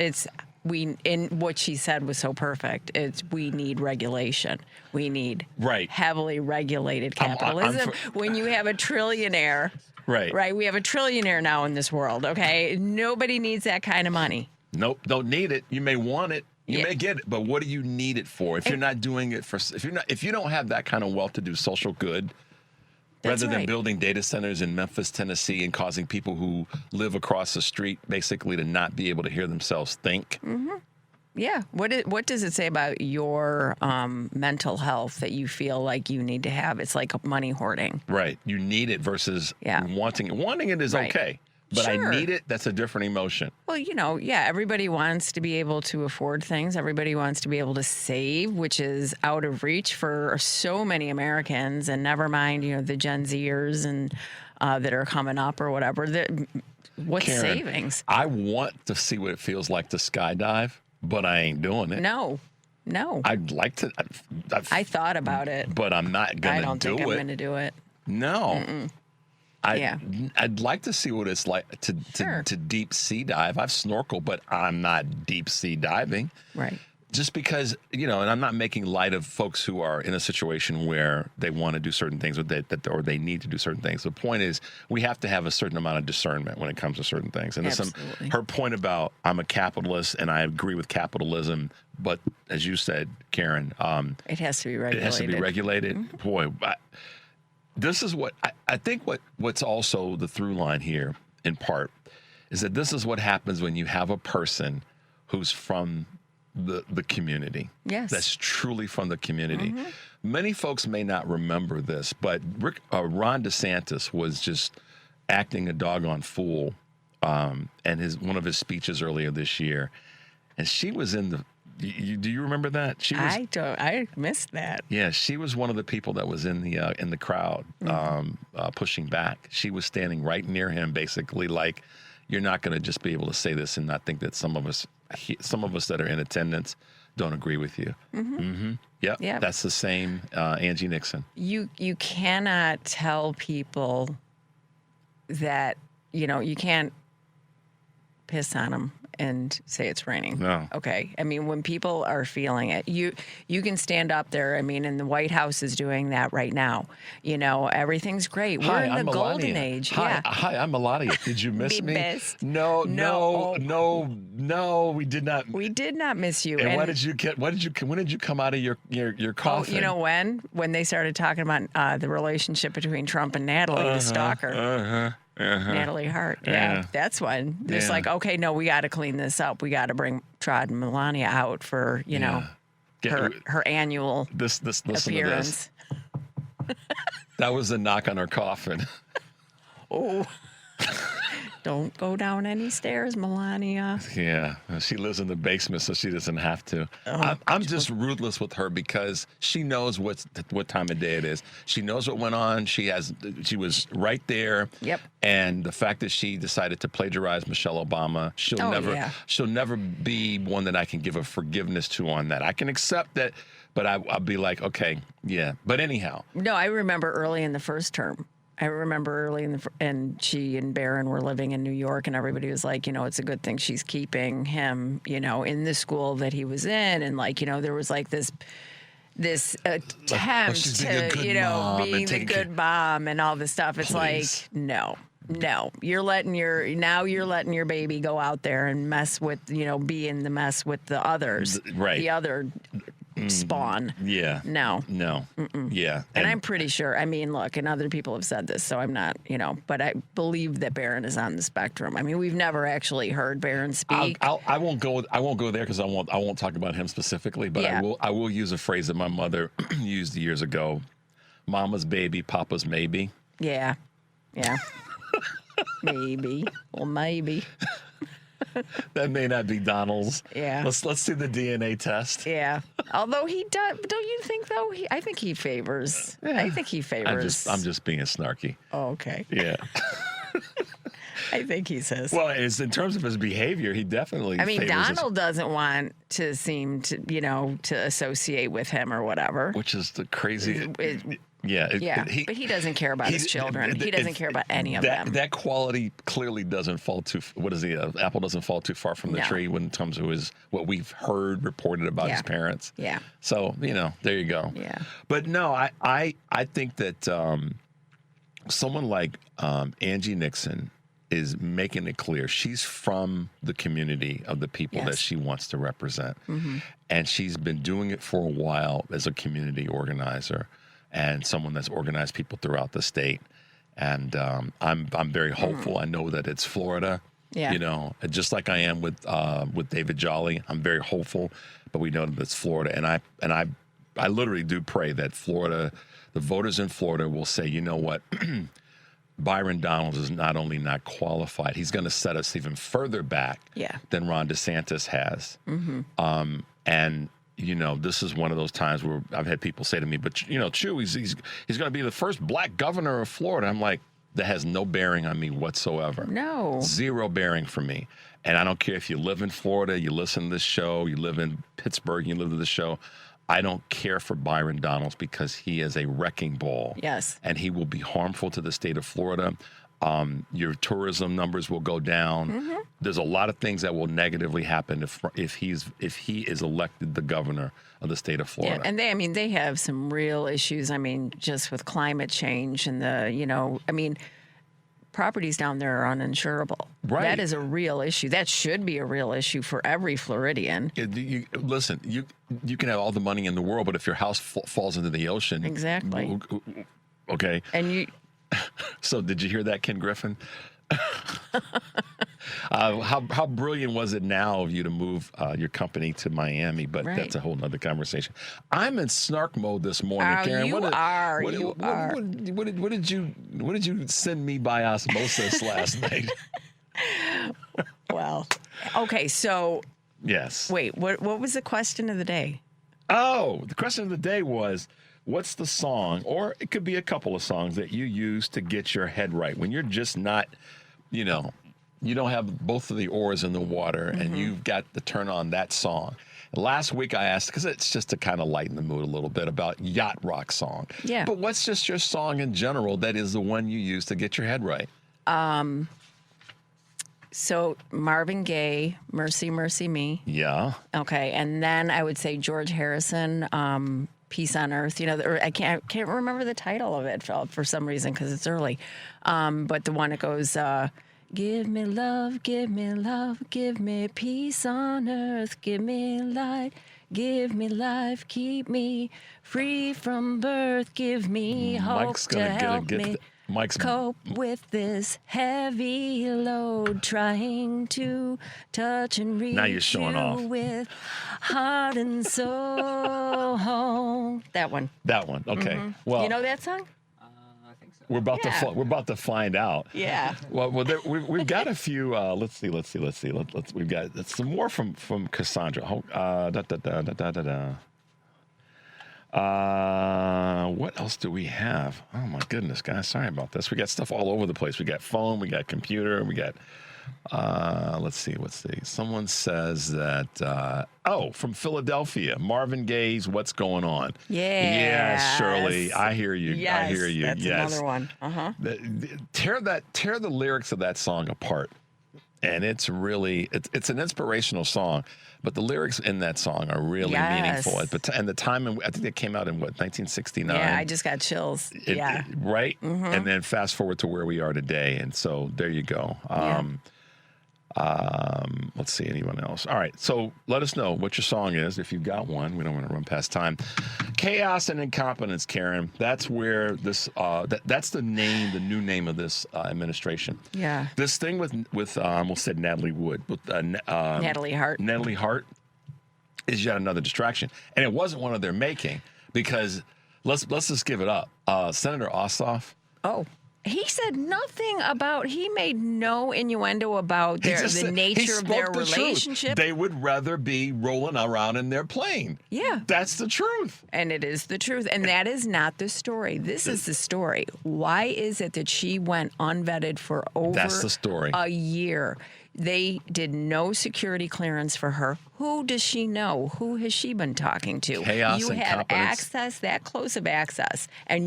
And what she said was so perfect. We need regulation. We need heavily regulated capitalism. When you have a trillionaire, right? We have a trillionaire now in this world. Okay, nobody needs that kind of money. Nope, don't need it. You may want it. You may get it, but what do you need it for? If you're not doing it if you don't have that kind of wealth to do social good, rather than building data centers in Memphis, Tennessee, and causing people who live across the street basically to not be able to hear themselves think. Mm-hmm. Yeah. What does it say about your mental health that you feel like you need to have? It's like money hoarding. Right. You need it versus wanting it. Wanting it is okay. But I need it, that's a different emotion. Well, everybody wants to be able to afford things. Everybody wants to be able to save, which is out of reach for so many Americans. And never mind, the Gen Zers and that are coming up or whatever. What's Karen, savings? I want to see what it feels like to skydive, but I ain't doing it. No. I'd like to. I thought about it. But I'm not going to do it. I don't think I'm going to do it. No. Mm-mm. I'd like to see what it's like to deep sea dive. I've snorkeled, but I'm not deep sea diving. Right. Just because, and I'm not making light of folks who are in a situation where they want to do certain things or they need to do certain things. The point is we have to have a certain amount of discernment when it comes to certain things. And her point about I'm a capitalist and I agree with capitalism, but as you said, Karen, it has to be regulated. It has to be regulated. Mm-hmm. Boy, this is what I think what's also the through line here in part is that this is what happens when you have a person who's from the community. Yes. That's truly from the community. Mm-hmm. Many folks may not remember this, but Ron DeSantis was just acting a doggone fool and one of his speeches earlier this year. And she was in the do you remember that? I missed that. Yeah, she was one of the people that was in the crowd pushing back. She was standing right near him, basically like, you're not going to just be able to say this and not think that some of us that are in attendance don't agree with you. Yep. That's the same Angie Nixon. You cannot tell people that, you can't piss on them and say it's raining. No. Okay. I mean, when people are feeling it, you can stand up there. I mean, and the White House is doing that right now. Everything's great. We're in the golden age. Hi, I'm Melania. Did you miss me? Missed. No, we did not. We did not miss you. And when did you come out of your coffin? Oh, you know when they started talking about the relationship between Trump and Natalie, the stalker. Natalie Hart. Yeah, that's when. It's like, okay, no, we got to clean this up. We got to bring Trod and Melania out for, her annual appearance. That was a knock on her coffin. Oh. Don't go down any stairs, Melania. Yeah, she lives in the basement, so she doesn't have to. I'm just ruthless with her because she knows what time of day it is. She knows what went on. She was right there. Yep. And the fact that she decided to plagiarize Michelle Obama, she'll never be one that I can give a forgiveness to on that. I can accept that, but I'll be like, okay, yeah. But anyhow. No, I remember early in the first term. And she and Barron were living in New York, and everybody was like, it's a good thing she's keeping him, in the school that he was in, and there was like this attempt to, being the good mom and all this stuff. It's like, no, you're letting your baby go out there and mess with, be in the mess with the others, right? The other spawn. Yeah. No. Yeah. And I'm pretty sure, I mean, look, and other people have said this, so I'm not, but I believe that Barron is on the spectrum. I mean, we've never actually heard Barron speak. I won't go there because I won't talk about him specifically, but I will use a phrase that my mother used years ago. Mama's baby, Papa's maybe. Yeah. Maybe. Well, maybe. That may not be Donald's. Yeah. Let's do the DNA test. Yeah. Although he does, don't you think though? I think he favors. Yeah. I think he favors. I'm just being snarky. Oh, okay. Yeah. I think he says. Well, it's in terms of his behavior, he definitely. I mean, Donald doesn't want to seem to, to associate with him or whatever. Which is the crazy. But he doesn't care about his children. He doesn't care about any of them. That quality clearly doesn't fall too. What is he? Apple doesn't fall too far from the tree when it comes to what we've heard reported about his parents. Yeah. So there you go. Yeah. But no, I think that someone like Angie Nixon is making it clear she's from the community of the people that she wants to represent, and she's been doing it for a while as a community organizer. And someone that's organized people throughout the state. And I'm very hopeful. I know that it's Florida. Yeah. Just like I am with David Jolly. I'm very hopeful, but we know that it's Florida. And I literally do pray that Florida, the voters in Florida will say, you know what? Byron Donalds is not only not qualified, he's going to set us even further back than Ron DeSantis has. And this is one of those times where I've had people say to me, but, Chew, he's going to be the first black governor of Florida. I'm like, that has no bearing on me whatsoever. No. Zero bearing for me. And I don't care if you live in Florida, you listen to this show, you live in Pittsburgh, you live to the show. I don't care for Byron Donalds because he is a wrecking ball. Yes. And he will be harmful to the state of Florida. Your tourism numbers will go down. There's a lot of things that will negatively happen if he is elected the governor of the state of Florida. Yeah, and they have some real issues. I mean, just with climate change and properties down there are uninsurable. Right. That is a real issue. That should be a real issue for every Floridian. Listen, you can have all the money in the world, but if your house falls into the ocean, exactly. Okay. And you. So did you hear that, Ken Griffin? How brilliant was it now of you to move your company to Miami? But that's a whole nother conversation. I'm in snark mode this morning, Karen. You are. What did you send me by osmosis last night? Well, okay. So yes. Wait. What was the question of the day? Oh, the question of the day was, what's the song, or it could be a couple of songs that you use to get your head right when you're just not, you don't have both of the oars in the water and you've got to turn on that song. Last week I asked, because it's just to kind of lighten the mood a little bit, about yacht rock song. Yeah. But what's just your song in general that is the one you use to get your head right? So Marvin Gaye, Mercy, Mercy Me. Yeah. Okay. And then I would say George Harrison, Peace on Earth. I can't remember the title of it for some reason because it's early. But the one that goes, give me love, give me peace on earth, give me light, give me life, keep me free from birth, give me hope to help me cope with this heavy load, trying to touch and reach now you're showing you off. with heart and soul. That one. Okay. Mm-hmm. Well, you know that song? We're about to find out. Yeah. Well, we've got a few. Let's see. We've got some more from Cassandra. What else do we have? Oh my goodness, guys! Sorry about this. We got stuff all over the place. We got phone. We got computer. We got. Let's see. Someone says that. From Philadelphia, Marvin Gaye's "What's Going On." Yes. Shirley, I hear you. Yes, I hear you. That's another one. Tear the lyrics of that song apart, and it's an inspirational song. But the lyrics in that song are really meaningful. And the time, I think it came out in 1969. Yeah, I just got chills. Right? Mm-hmm. And then fast forward to where we are today. And so there you go. Let's see, anyone else? All right, so let us know what your song is if you've got one. We don't want to run past time. Chaos and Incompetence, Karen. That's where this. That's the new name of this administration. Yeah. This thing with we'll say Natalie Wood with Natalie Hart. Natalie Hart is yet another distraction, and it wasn't one of their making because let's just give it up. Senator Ossoff. Oh. He said nothing about, he made no innuendo about the nature of their relationship. They would rather be rolling around in their plane. Yeah. That's the truth. And it is the truth. And that is not the story. This is the story. Why is it that she went unvetted for over a year? They did no security clearance for her. Who does she know? Who has she been talking to? Chaos you and have competence. access, that close of access, and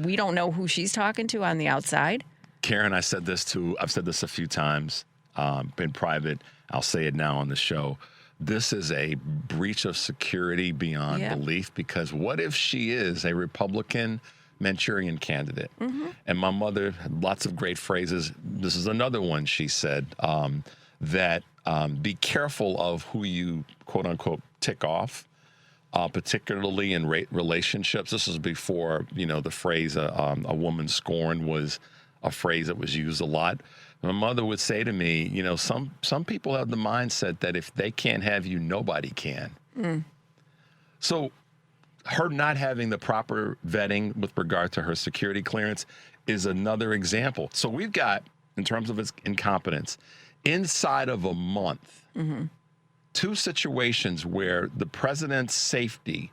we don't know who she's talking to on the outside. Karen, I've said this a few times in private. I'll say it now on the show. This is a breach of security beyond belief, because what if she is a Republican Manchurian candidate? Mm-hmm. And my mother had lots of great phrases. This is another one she said, that be careful of who you, quote unquote, tick off, particularly in relationships. This is before, the phrase a woman scorned was a phrase that was used a lot. My mother would say to me, some people have the mindset that if they can't have you, nobody can. Mm. So her not having the proper vetting with regard to her security clearance is another example. So we've got, in terms of its incompetence, inside of a month, two situations where the president's safety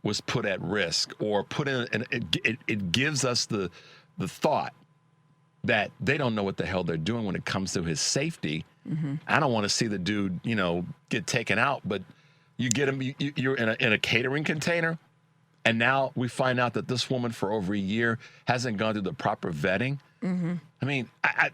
was put at risk, or put in, and it gives us the thought that they don't know what the hell they're doing when it comes to his safety. Mm-hmm. I don't want to see the dude, get taken out, but you get him, you're in a catering container, and now we find out that this woman for over a year hasn't gone through the proper vetting. Mm-hmm. I mean, I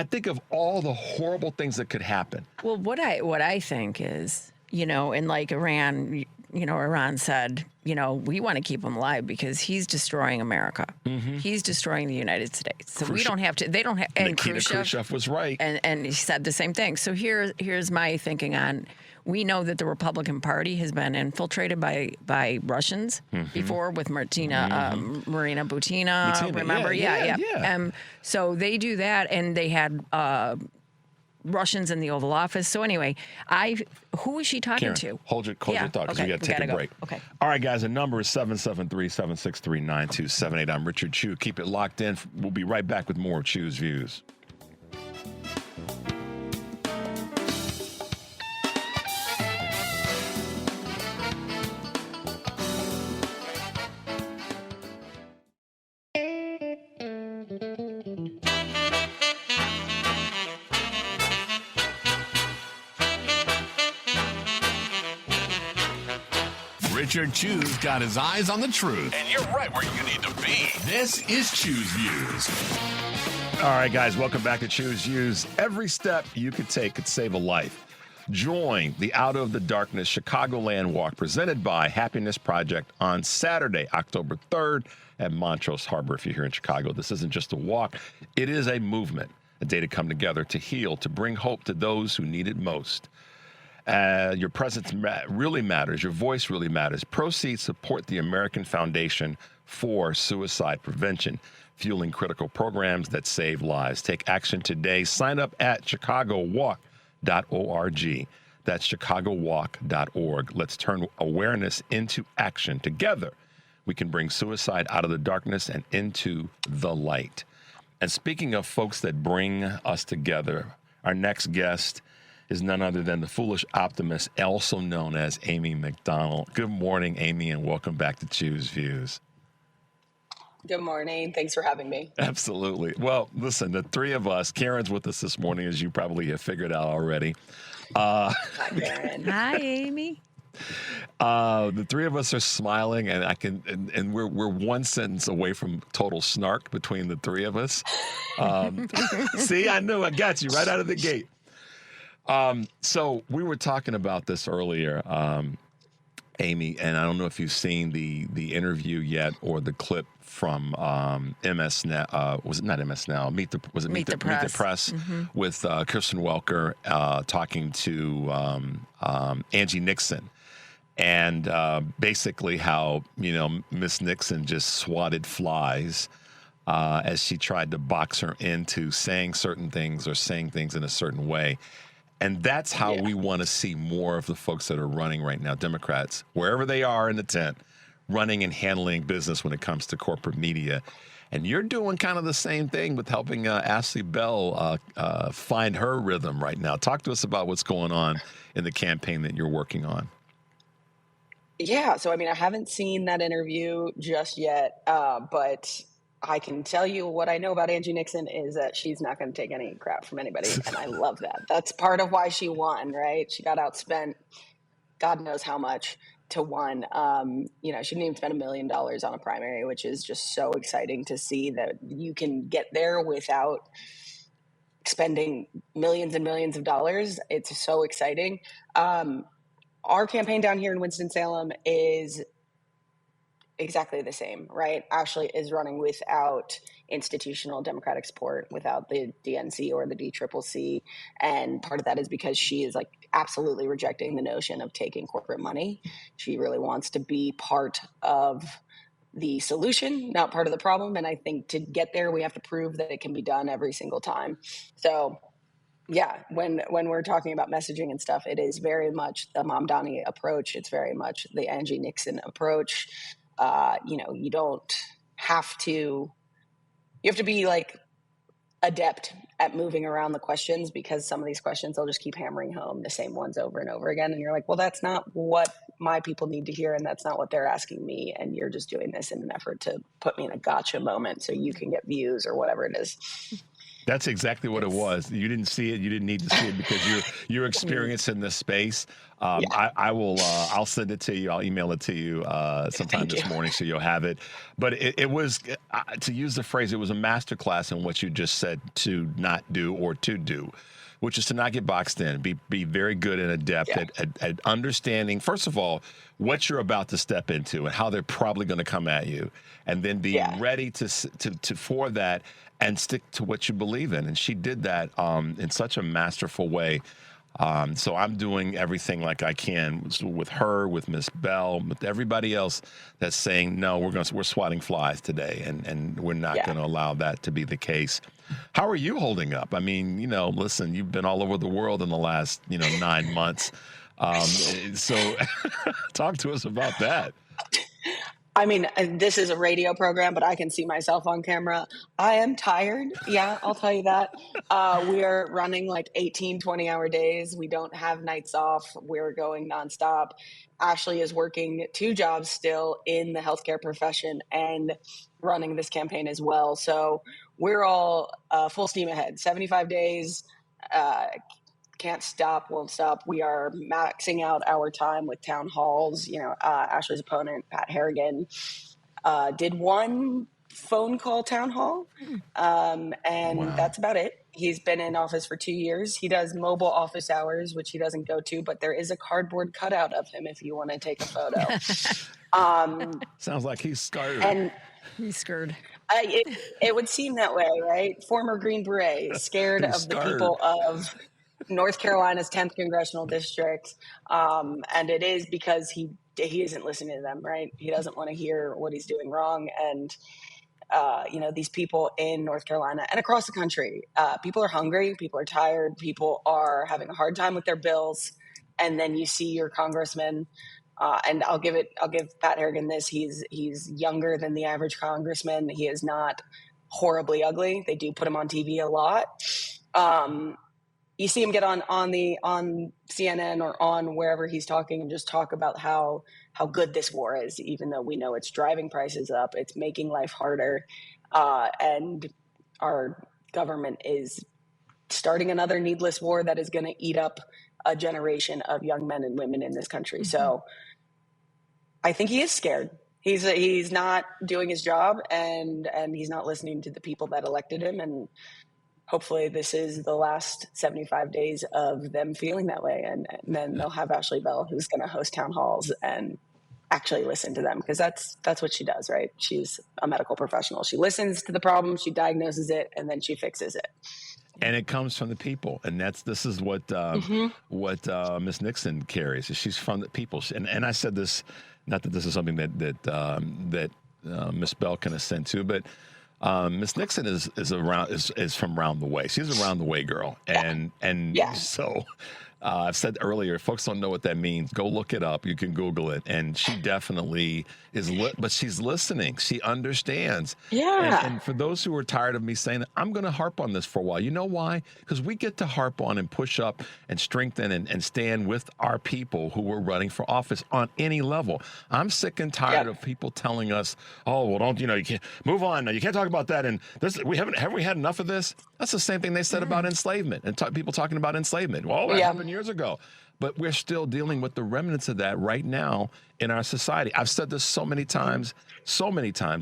think of all the horrible things that could happen. Well, what I think is, and like Iran, Iran said, we want to keep him alive because he's destroying America. Mm-hmm. He's destroying the United States. So we don't have to, they don't have, and Khrushchev was right. And he said the same thing. So here's my thinking on, we know that the Republican Party has been infiltrated by Russians before with Marina Butina. Remember? Yeah. So they do that, and they had Russians in the Oval Office. So anyway, who is she talking to? Hold your thought, because we got to take a break. Okay. All right, guys, the number is 773-763-9278. I'm Richard Chew. Keep it locked in. We'll be right back with more of Chew's Views. Richard Chu's got his eyes on the truth, and you're right where you need to be. This is Chu's Views. All right, guys, welcome back to Choose Views. Every step you could take could save a life. Join the Out of the Darkness Chicagoland Walk presented by Happiness Project on Saturday, October 3rd at Montrose Harbor. If you're here in Chicago, this isn't just a walk. It is a movement, a day to come together, to heal, to bring hope to those who need it most. Your presence really matters. Your voice really matters. Proceeds support the American Foundation for Suicide Prevention, fueling critical programs that save lives. Take action today. Sign up at ChicagoWalk.org. That's ChicagoWalk.org. Let's turn awareness into action. Together, we can bring suicide out of the darkness and into the light. And speaking of folks that bring us together, our next guest is none other than the foolish optimist, also known as Amy McDonald. Good morning, Amy, and welcome back to Choose Views. Good morning. Thanks for having me. Absolutely. Well, listen, the three of us, Karen's with us this morning, as you probably have figured out already. Hi, Karen. Hi, Amy. The three of us are smiling, and we're one sentence away from total snark between the three of us. See, I knew I got you right out of the gate. So we were talking about this earlier, Amy, and I don't know if you've seen the interview yet or the clip from MS Now. Was it not MS Now? Meet the Press Mm-hmm. with Kristen Welker talking to Angie Nixon. And basically how, Miss Nixon just swatted flies as she tried to box her into saying certain things or saying things in a certain way. And that's how we want to see more of the folks that are running right now, Democrats, wherever they are in the tent, running and handling business when it comes to corporate media. And you're doing kind of the same thing with helping Ashley Bell find her rhythm right now. Talk to us about what's going on in the campaign that you're working on. Yeah, so I haven't seen that interview just yet, but I can tell you what I know about Angie Nixon is that she's not going to take any crap from anybody, and I love that. That's part of why she won, right? She got outspent, God knows how much, to win. She didn't even spend $1 million on a primary, which is just so exciting to see that you can get there without spending millions and millions of dollars. It's so exciting. Our campaign down here in Winston-Salem is exactly the same, right? Ashley is running without institutional Democratic support, without the DNC or the DCCC. And part of that is because she is absolutely rejecting the notion of taking corporate money. She really wants to be part of the solution, not part of the problem. And I think to get there, we have to prove that it can be done every single time. So yeah, when we're talking about messaging and stuff, it is very much the Mamdani approach. It's very much the Angie Nixon approach. You don't have to, you have to be adept at moving around the questions, because some of these questions, they'll just keep hammering home the same ones over and over again. And you're like, well, that's not what my people need to hear. And that's not what they're asking me. And you're just doing this in an effort to put me in a gotcha moment so you can get views or whatever it is. That's exactly what it was. You didn't see it. You didn't need to see it because you're experiencing this space. I'll send it to you. I'll email it to you sometime this morning so you'll have it. But it was, to use the phrase, it was a masterclass in what you just said to not do or to do, which is to not get boxed in, be very good and adept at understanding, first of all, what you're about to step into and how they're probably going to come at you, and then be ready to for that and stick to what you believe in. And she did that in such a masterful way. So I'm doing everything like I can with her, with Miss Bell, with everybody else that's saying, no, we're swatting flies today, and we're not going to allow that to be the case. How are you holding up? Listen, you've been all over the world in the last, 9 months. So talk to us about that. This is a radio program, but I can see myself on camera. I am tired. Yeah, I'll tell you that. We are running 18, 20-hour days. We don't have nights off. We're going nonstop. Ashley is working 2 jobs still in the healthcare profession and running this campaign as well. So we're all full steam ahead. 75 days, can't stop, won't stop. We are maxing out our time with town halls. Ashley's opponent, Pat Harrigan, did one phone call town hall, and that's about it. He's been in office for 2 years. He does mobile office hours, which he doesn't go to, but there is a cardboard cutout of him if you want to take a photo. Sounds like he's scared. And he's scared. It would seem that way, right? Former Green Beret, scared of the people of North Carolina's 10th congressional district, and it is because he isn't listening to them, right? He doesn't want to hear what he's doing wrong, and these people in North Carolina and across the country, people are hungry, people are tired, people are having a hard time with their bills, and then you see your congressman. And I'll give Pat Harrigan this. He's younger than the average congressman. He is not horribly ugly. They do put him on TV a lot. You see him get on CNN or on wherever he's talking and just talk about how good this war is, even though we know it's driving prices up, it's making life harder, and our government is starting another needless war that is going to eat up a generation of young men and women in this country. Mm-hmm. So I think he is scared. He's not doing his job, and he's not listening to the people that elected him. And hopefully this is the last 75 days of them feeling that way. And then they'll have Ashley Bell, who's going to host town halls and actually listen to them, because that's what she does, right? She's a medical professional. She listens to the problem, she diagnoses it, and then she fixes it. And it comes from the people, and this is what Ms. Nixon carries. She's from the people, and I said this, not that this is something that Ms. Bell can assent to, but Ms. Nixon is from around the way. She's a round the way girl, and so. I've said earlier, folks don't know what that means. Go look it up. You can Google it. And she definitely is, but she's listening. She understands. Yeah. And for those who are tired of me saying that, I'm going to harp on this for a while. You know why? Because we get to harp on and push up and strengthen and stand with our people who are running for office on any level. I'm sick and tired of people telling us, oh, well, you can't move on. You can't talk about that. And have we had enough of this? That's the same thing they said about enslavement and people talking about enslavement. Well, that happened years ago. But we're still dealing with the remnants of that right now in our society. I've said this so many times,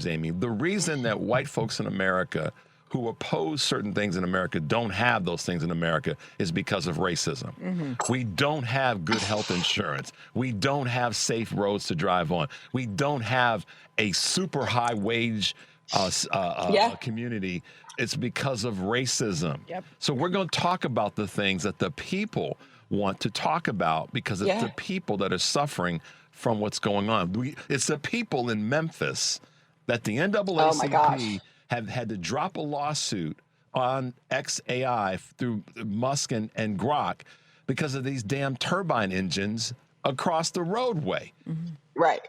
Amy. The reason that white folks in America who oppose certain things in America don't have those things in America is because of racism. Mm-hmm. We don't have good health insurance. We don't have safe roads to drive on. We don't have a super high wage community. It's because of racism. Yep. So we're going to talk about the things that the people want to talk about, because it's the people that are suffering from what's going on. It's the people in Memphis that the NAACP have had to drop a lawsuit on XAI through Musk and Grok because of these damn turbine engines across the roadway. Mm-hmm. Right.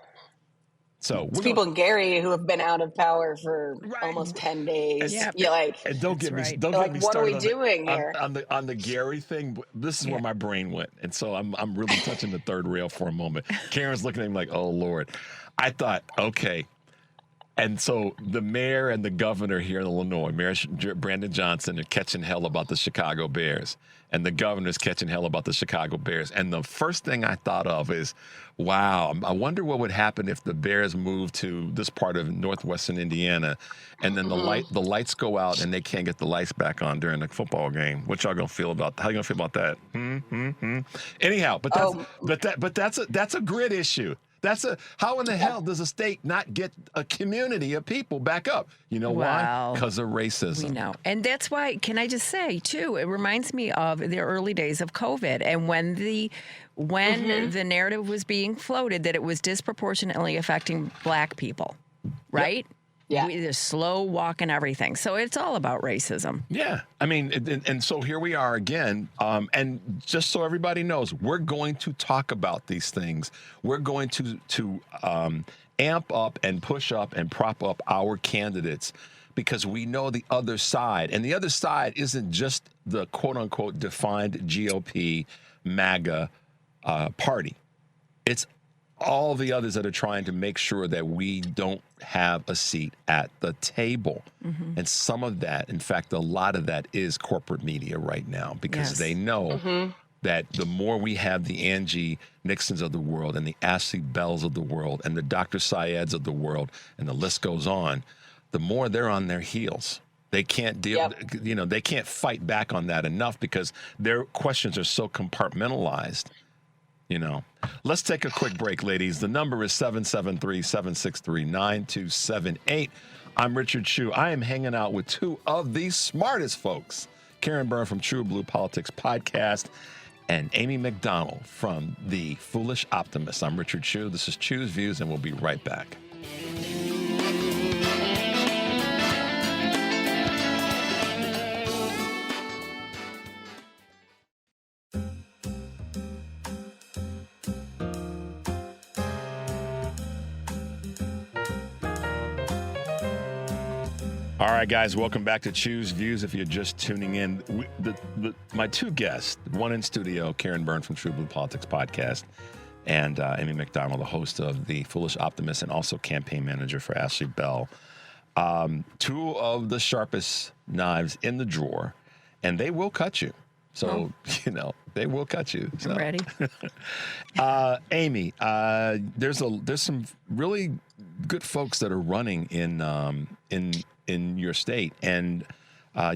So it's people in Gary who have been out of power for almost 10 days. And don't get me started. What are we doing here? On the Gary thing, this is where my brain went. And so I'm really touching the third rail for a moment. Karen's looking at me like, oh, Lord. I thought, okay. And so the mayor and the governor here in Illinois, Mayor Brandon Johnson, are catching hell about the Chicago Bears. And the governor's catching hell about the Chicago Bears. And the first thing I thought of is, wow, I wonder what would happen if the Bears moved to this part of northwestern Indiana, and then the lights go out and they can't get the lights back on during the football game. What y'all gonna feel about? How you gonna feel about that? Anyhow, but that's a grid issue. How in the hell does a state not get a community of people back up? You know why? Because of racism. We know. And that's why, can I just say, too, it reminds me of the early days of COVID, and when the narrative was being floated that it was disproportionately affecting Black people, right? Yep. Yeah. The slow walk and everything. So it's all about racism. Yeah. I mean, and so here we are again. And just so everybody knows, we're going to talk about these things. We're going to amp up and push up and prop up our candidates, because we know the other side. And the other side isn't just the quote unquote defined GOP MAGA party. It's all the others that are trying to make sure that we don't have a seat at the table. Mm-hmm. And some of that, in fact, a lot of that is corporate media right now, because they know that the more we have the Angie Nixons of the world and the Ashley Bells of the world and the Dr. Syeds of the world, and the list goes on, the more they're on their heels. They can't deal, they can't fight back on that enough, because their questions are so compartmentalized. Let's take a quick break, ladies. The number is 773-763-9278. I'm Richard Chu. I am hanging out with two of the smartest folks, Karen Byrne from True Blue Politics Podcast and Amy McDonald from The Foolish Optimist. I'm Richard Chu. This is Chu's Views, and we'll be right back. All right, guys, welcome back to Chu's Views. If you're just tuning in, my two guests, one in studio, Karen Byrne from True Blue Politics Podcast, and Amy McDonald, the host of The Foolish Optimist and also campaign manager for Ashley Bell. Two of the sharpest knives in the drawer, and they will cut you. So, they will cut you. So. I'm ready. Amy, there's some really good folks that are running in your state, and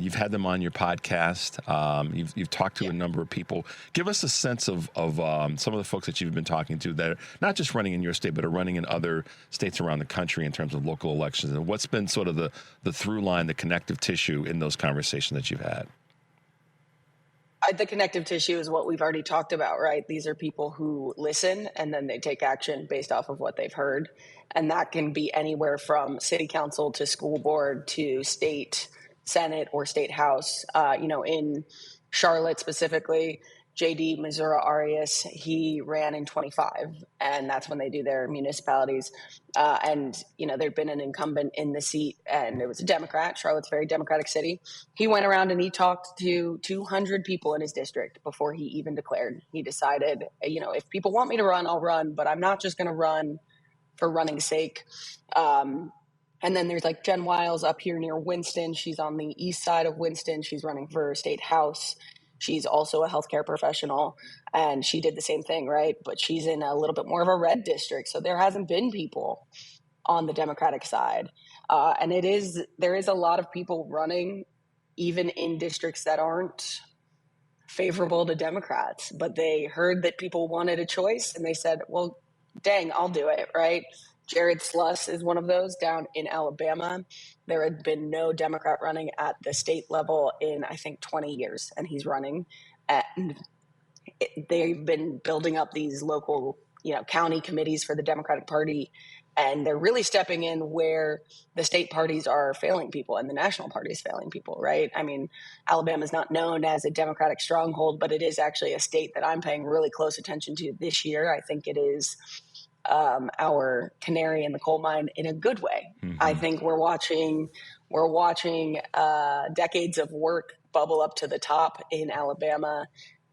you've had them on your podcast. You've talked to a number of people. Give us a sense of some of the folks that you've been talking to that are not just running in your state, but are running in other states around the country in terms of local elections, and what's been sort of the through line, the connective tissue in those conversations that you've had. The connective tissue is what we've already talked about, right? These are people who listen and then they take action based off of what they've heard. And that can be anywhere from city council to school board to state senate or state house. In Charlotte specifically, JD Missouri Arias, he ran in 25, and that's when they do their municipalities. There'd been an incumbent in the seat, and it was a Democrat. Charlotte's a very Democratic city. He went around and he talked to 200 people in his district before he even declared. He decided, if people want me to run, I'll run, but I'm not just going to run for running's sake. And then there's like Jen Wiles up here near Winston. She's on the east side of Winston. She's running for state house. She's also a healthcare professional, and she did the same thing, right? But she's in a little bit more of a red district, so there hasn't been people on the Democratic side. And there is a lot of people running, even in districts that aren't favorable to Democrats, but they heard that people wanted a choice, and they said, well, dang, I'll do it, right? Jared Sluss is one of those down in Alabama. There had been no Democrat running at the state level in, I think, 20 years, and he's running. And they've been building up these local, county committees for the Democratic Party, and they're really stepping in where the state parties are failing people and the national party is failing people, right? I mean, Alabama is not known as a Democratic stronghold, but it is actually a state that I'm paying really close attention to this year. I think it is our canary in the coal mine in a good way. Mm-hmm. I think we're watching decades of work bubble up to the top in Alabama.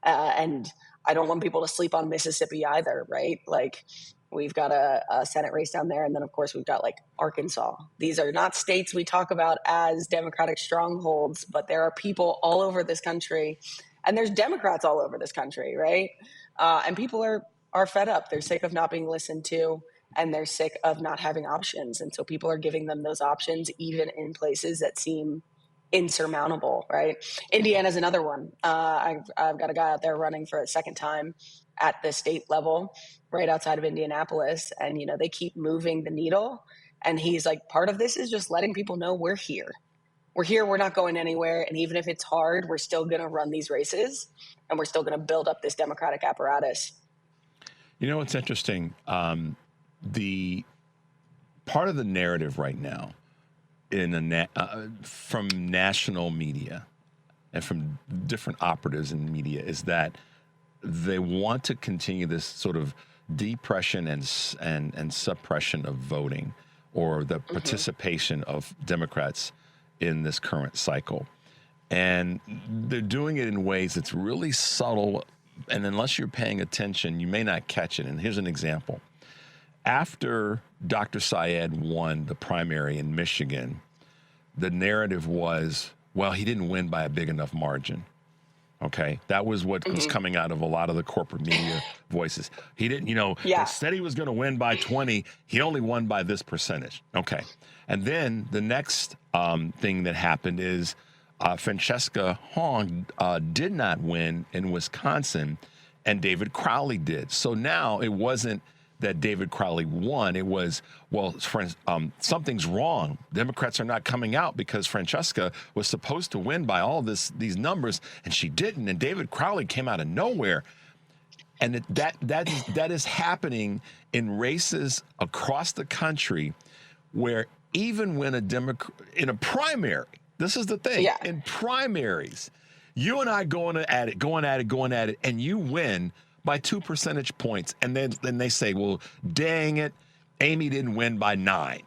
And I don't want people to sleep on Mississippi either, right? Like, we've got a Senate race down there. And then, of course, we've got like Arkansas. These are not states we talk about as Democratic strongholds, but there are people all over this country, and there's Democrats all over this country, right? And people are fed up. They're sick of not being listened to, and they're sick of not having options. And so people are giving them those options, even in places that seem insurmountable, right? Indiana's another one. I've got a guy out there running for a second time at the state level right outside of Indianapolis. And, they keep moving the needle. And he's like, part of this is just letting people know we're here. We're here. We're not going anywhere. And even if it's hard, we're still going to run these races, and we're still going to build up this Democratic apparatus. It's interesting. The part of the narrative right now from national media and from different operatives in the media is that they want to continue this sort of depression and suppression of voting, or the participation of Democrats in this current cycle. And they're doing it in ways that's really subtle, and unless you're paying attention, you may not catch it. And here's an example. after Dr. Syed won the primary in Michigan, the narrative was, well, he didn't win by a big enough margin. Okay, that was what was coming out of a lot of the corporate media voices. He didn't, they said he was going to win by 20. He only won by this percentage. Okay. And then the next thing that happened is Francesca Hong did not win in Wisconsin, and David Crowley did. So now it wasn't that David Crowley won. It was, well, something's wrong. Democrats are not coming out because Francesca was supposed to win by all these numbers, and she didn't. And David Crowley came out of nowhere. And that is happening in races across the country, where even when in a primary, this is the thing, in primaries, you and I going at it, and you win by 2 percentage points, and then they say, well, dang it, Amy didn't win by 9.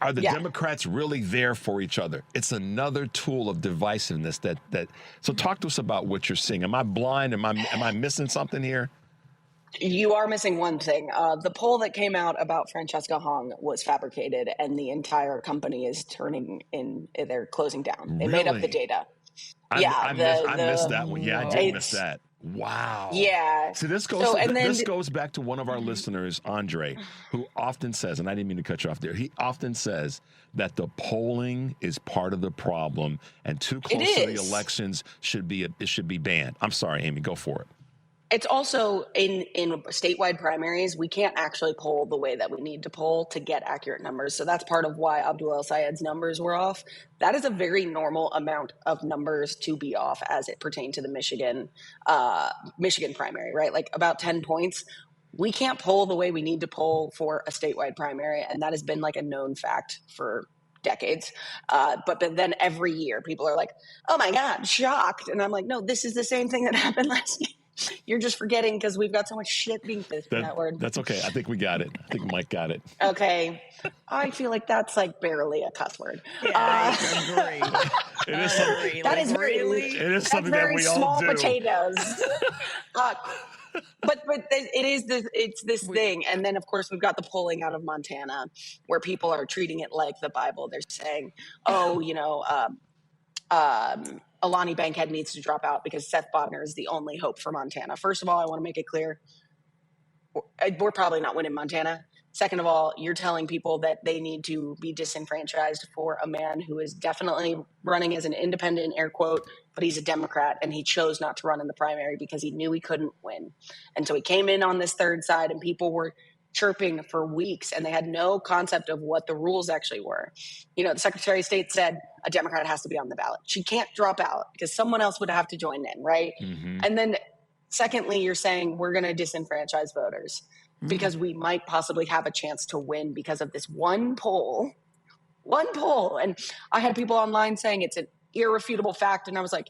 Are the Democrats really there for each other? It's another tool of divisiveness that so talk to us about what you're seeing. Am I blind? Am I missing something here? You are missing one thing. The poll that came out about Francesca Hong was fabricated, and the entire company is they're closing down. They made up the data. I missed that one. Yeah, I did miss that. Wow. Yeah. So this goes back to one of our listeners, Andre, who often says, and I didn't mean to cut you off there, he often says that the polling is part of the problem, and too close to the elections should be banned. I'm sorry, Amy, go for it. It's also in statewide primaries, we can't actually poll the way that we need to poll to get accurate numbers. So that's part of why Abdul El Sayed's numbers were off. That is a very normal amount of numbers to be off as it pertained to the Michigan primary, right? Like about 10 points. We can't poll the way we need to poll for a statewide primary. And that has been like a known fact for decades. But then every year people are like, oh my God, shocked. And I'm like, no, this is the same thing that happened last year. You're just forgetting because we've got so much shit being pissed in that word. That's okay. I think we got it. I think Mike got it. Okay. I feel like that's like barely a cuss word. Yeah, I agree. It is something. That is really. It is something that we all do. Small potatoes. But it's this thing. And then, of course, we've got the polling out of Montana where people are treating it like the Bible. They're saying, Alani Bankhead needs to drop out because Seth Bodnar is the only hope for Montana. First of all, I want to make it clear, we're probably not winning Montana. Second of all, you're telling people that they need to be disenfranchised for a man who is definitely running as an independent, air quote, but he's a Democrat, and he chose not to run in the primary because he knew he couldn't win. And so he came in on this third side, and people were chirping for weeks, and they had no concept of what the rules actually were. The Secretary of State said a Democrat has to be on the ballot. She can't drop out because someone else would have to join in, right? Mm-hmm. And then secondly, you're saying we're going to disenfranchise voters because we might possibly have a chance to win because of this one poll. And I had people online saying it's an irrefutable fact, and I was like,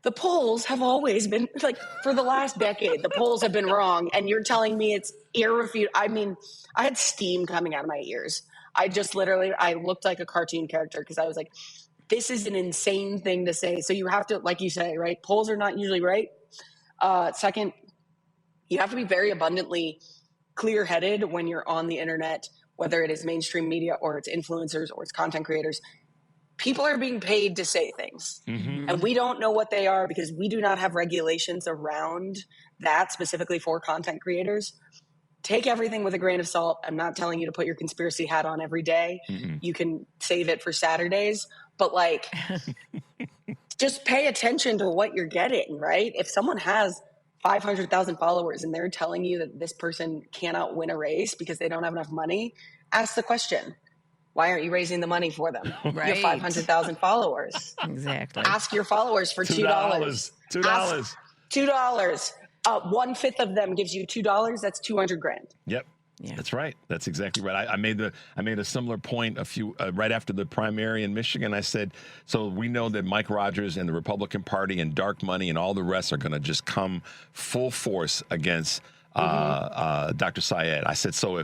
the polls have always been, like, for the last decade, the polls have been wrong, and you're telling me it's irrefutable. I mean, I had steam coming out of my ears. I looked like a cartoon character because I was like, this is an insane thing to say. So you have to, like you say, right, polls are not usually right. Second, you have to be very abundantly clear-headed when you're on the internet, whether it is mainstream media or it's influencers or it's content creators. People are being paid to say things, and we don't know what they are because we do not have regulations around that specifically for content creators. Take everything with a grain of salt. I'm not telling you to put your conspiracy hat on every day. You can save it for Saturdays, but like, just pay attention to what you're getting, right? If someone has 500,000 followers and they're telling you that this person cannot win a race because they don't have enough money, ask the question. Why aren't you raising the money for them? Right. You have 500,000 followers. Exactly. Ask your followers for $2. $2. $2. 1/5 of them gives you $2. That's $200,000. Yep. Yeah. That's right. That's exactly right. I made a similar point right after the primary in Michigan. I said, so we know that Mike Rogers and the Republican Party and dark money and all the rest are going to just come full force against Dr. Syed. I said, so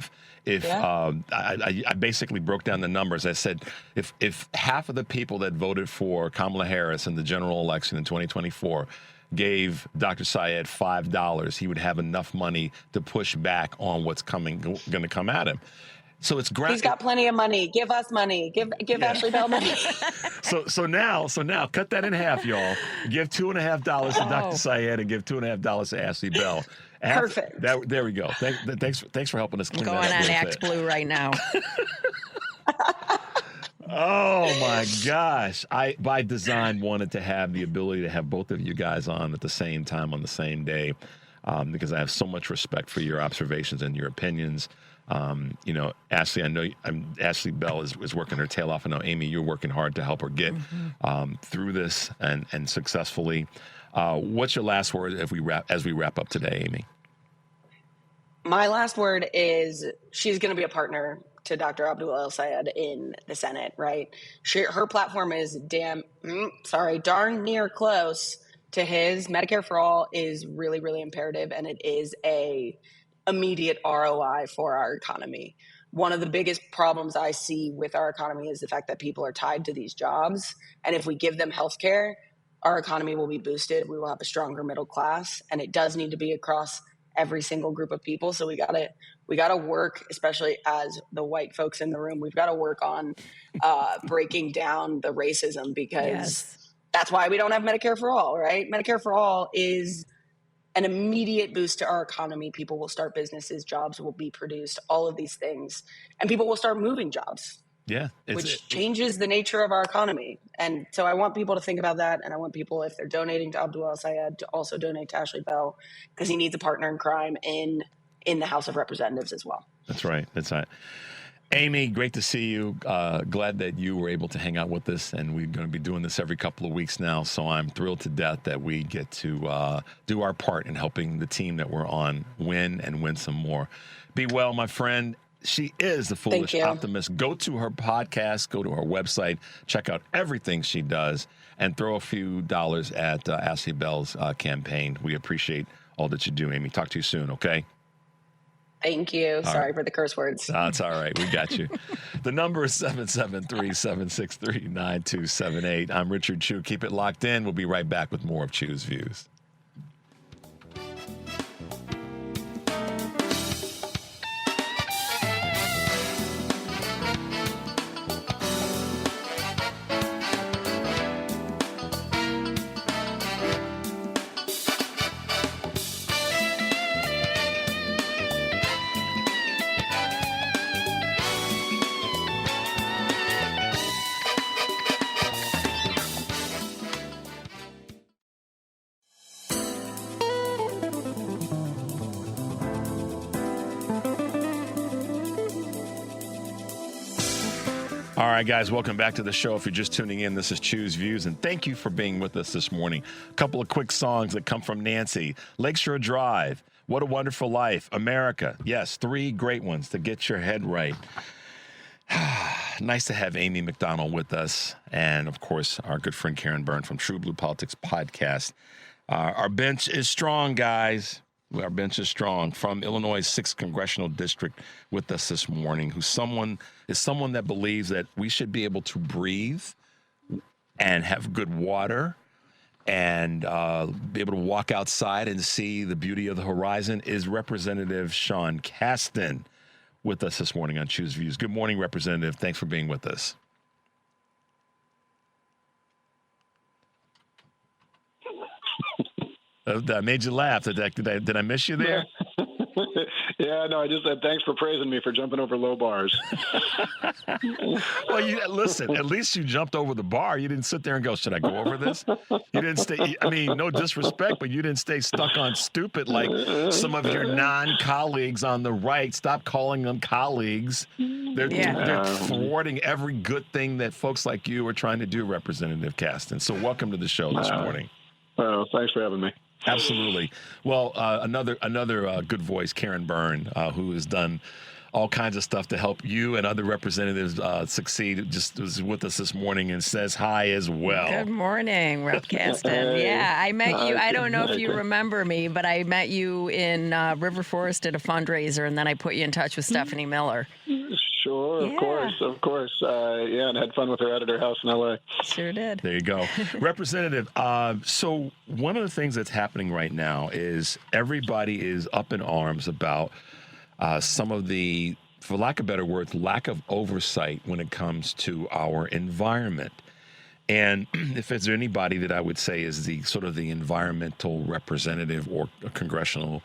I basically broke down the numbers. I said, if half of the people that voted for Kamala Harris in the general election in 2024 gave Dr. Syed $5, he would have enough money to push back on what's going to come at him. So it's great. He's got plenty of money. Give us money. Give Ashley Bell money. So now, cut that in half, y'all. Give $2.50 to Dr. Syed and give $2.50 to Ashley Bell. Perfect. There we go. Thanks for helping us clean going that up. Going on Axe Blue right now. Oh my gosh. I, by design, wanted to have the ability to have both of you guys on at the same time on the same day, because I have so much respect for your observations and your opinions. Ashley, I know Ashley Bell is working her tail off. I know, Amy, you're working hard to help her get through this and successfully. What's your last word as we wrap up today, Amy? My last word is she's going to be a partner to Dr. Abdul El-Sayed in the Senate, right? Her platform is darn near close to his. Medicare for All is really, really imperative, and it is a immediate ROI for our economy. One of the biggest problems I see with our economy is the fact that people are tied to these jobs. And if we give them health care, our economy will be boosted. We will have a stronger middle class, and it does need to be across every single group of people. So we gotta work, especially as the white folks in the room, we've got to work on breaking down the racism, because that's why we don't have Medicare for All, right? Medicare for All is an immediate boost to our economy. People will start businesses, jobs will be produced, all of these things, and people will start moving jobs. Yeah. Which changes the nature of our economy. And so I want people to think about that. And I want people, if they're donating to Abdul El-Sayed, to also donate to Ashley Bell, because he needs a partner in crime in the House of Representatives as well. That's right. Amy, great to see you. Glad that you were able to hang out with us, and we're going to be doing this every couple of weeks now. So I'm thrilled to death that we get to do our part in helping the team that we're on win and win some more. Be well, my friend. She is the Foolish Optimist. Go to her podcast, go to her website, check out everything she does, and throw a few dollars at Ashley Bell's campaign. We appreciate all that you do, Amy. Talk to you soon, okay? Thank you. Sorry for the curse words. That's all right. We got you. The number is 773-763-9278. I'm Richard Chew. Keep it locked in. We'll be right back with more of Chew's Views. All right, guys, welcome back to the show. If you're just tuning in, this is Chew's Views, and thank you for being with us this morning. A couple of quick songs that come from Nancy. Lakeshore Drive, What a Wonderful Life, America. Yes, 3 great ones to get your head right. Nice to have Amy McDonald with us, and, of course, our good friend Karen Byrne from True Blue Politics Podcast. Our bench is strong, guys. Our bench is strong. From Illinois' 6th Congressional District with us this morning, who's someone that believes that we should be able to breathe and have good water and be able to walk outside and see the beauty of the horizon, is Representative Sean Casten with us this morning on Chew's Views. Good morning, Representative. Thanks for being with us. I made you laugh. Did I miss you there? Yeah, no, I just said thanks for praising me for jumping over low bars. Well, listen, at least you jumped over the bar. You didn't sit there and go, should I go over this? You didn't stay, I mean, no disrespect, but you didn't stay stuck on stupid like some of your non-colleagues on the right. Stop calling them colleagues. They're thwarting every good thing that folks like you are trying to do, Representative Casten. So welcome to the show this morning. Well, thanks for having me. Absolutely. Well, another good voice, Karen Byrne, who has done all kinds of stuff to help you and other representatives succeed, just was with us this morning and says hi as well. Good morning, Rep. Casten. Yeah, I met you. I don't know if you remember me, but I met you in River Forest at a fundraiser, and then I put you in touch with Stephanie Miller. Sure, Yeah. of course. And had fun with her at her house in L.A. Sure did. There you go. Representative, so one of the things that's happening right now is everybody is up in arms about some of the, for lack of better words, lack of oversight when it comes to our environment. And if there's anybody that I would say is the sort of the environmental representative or a congressional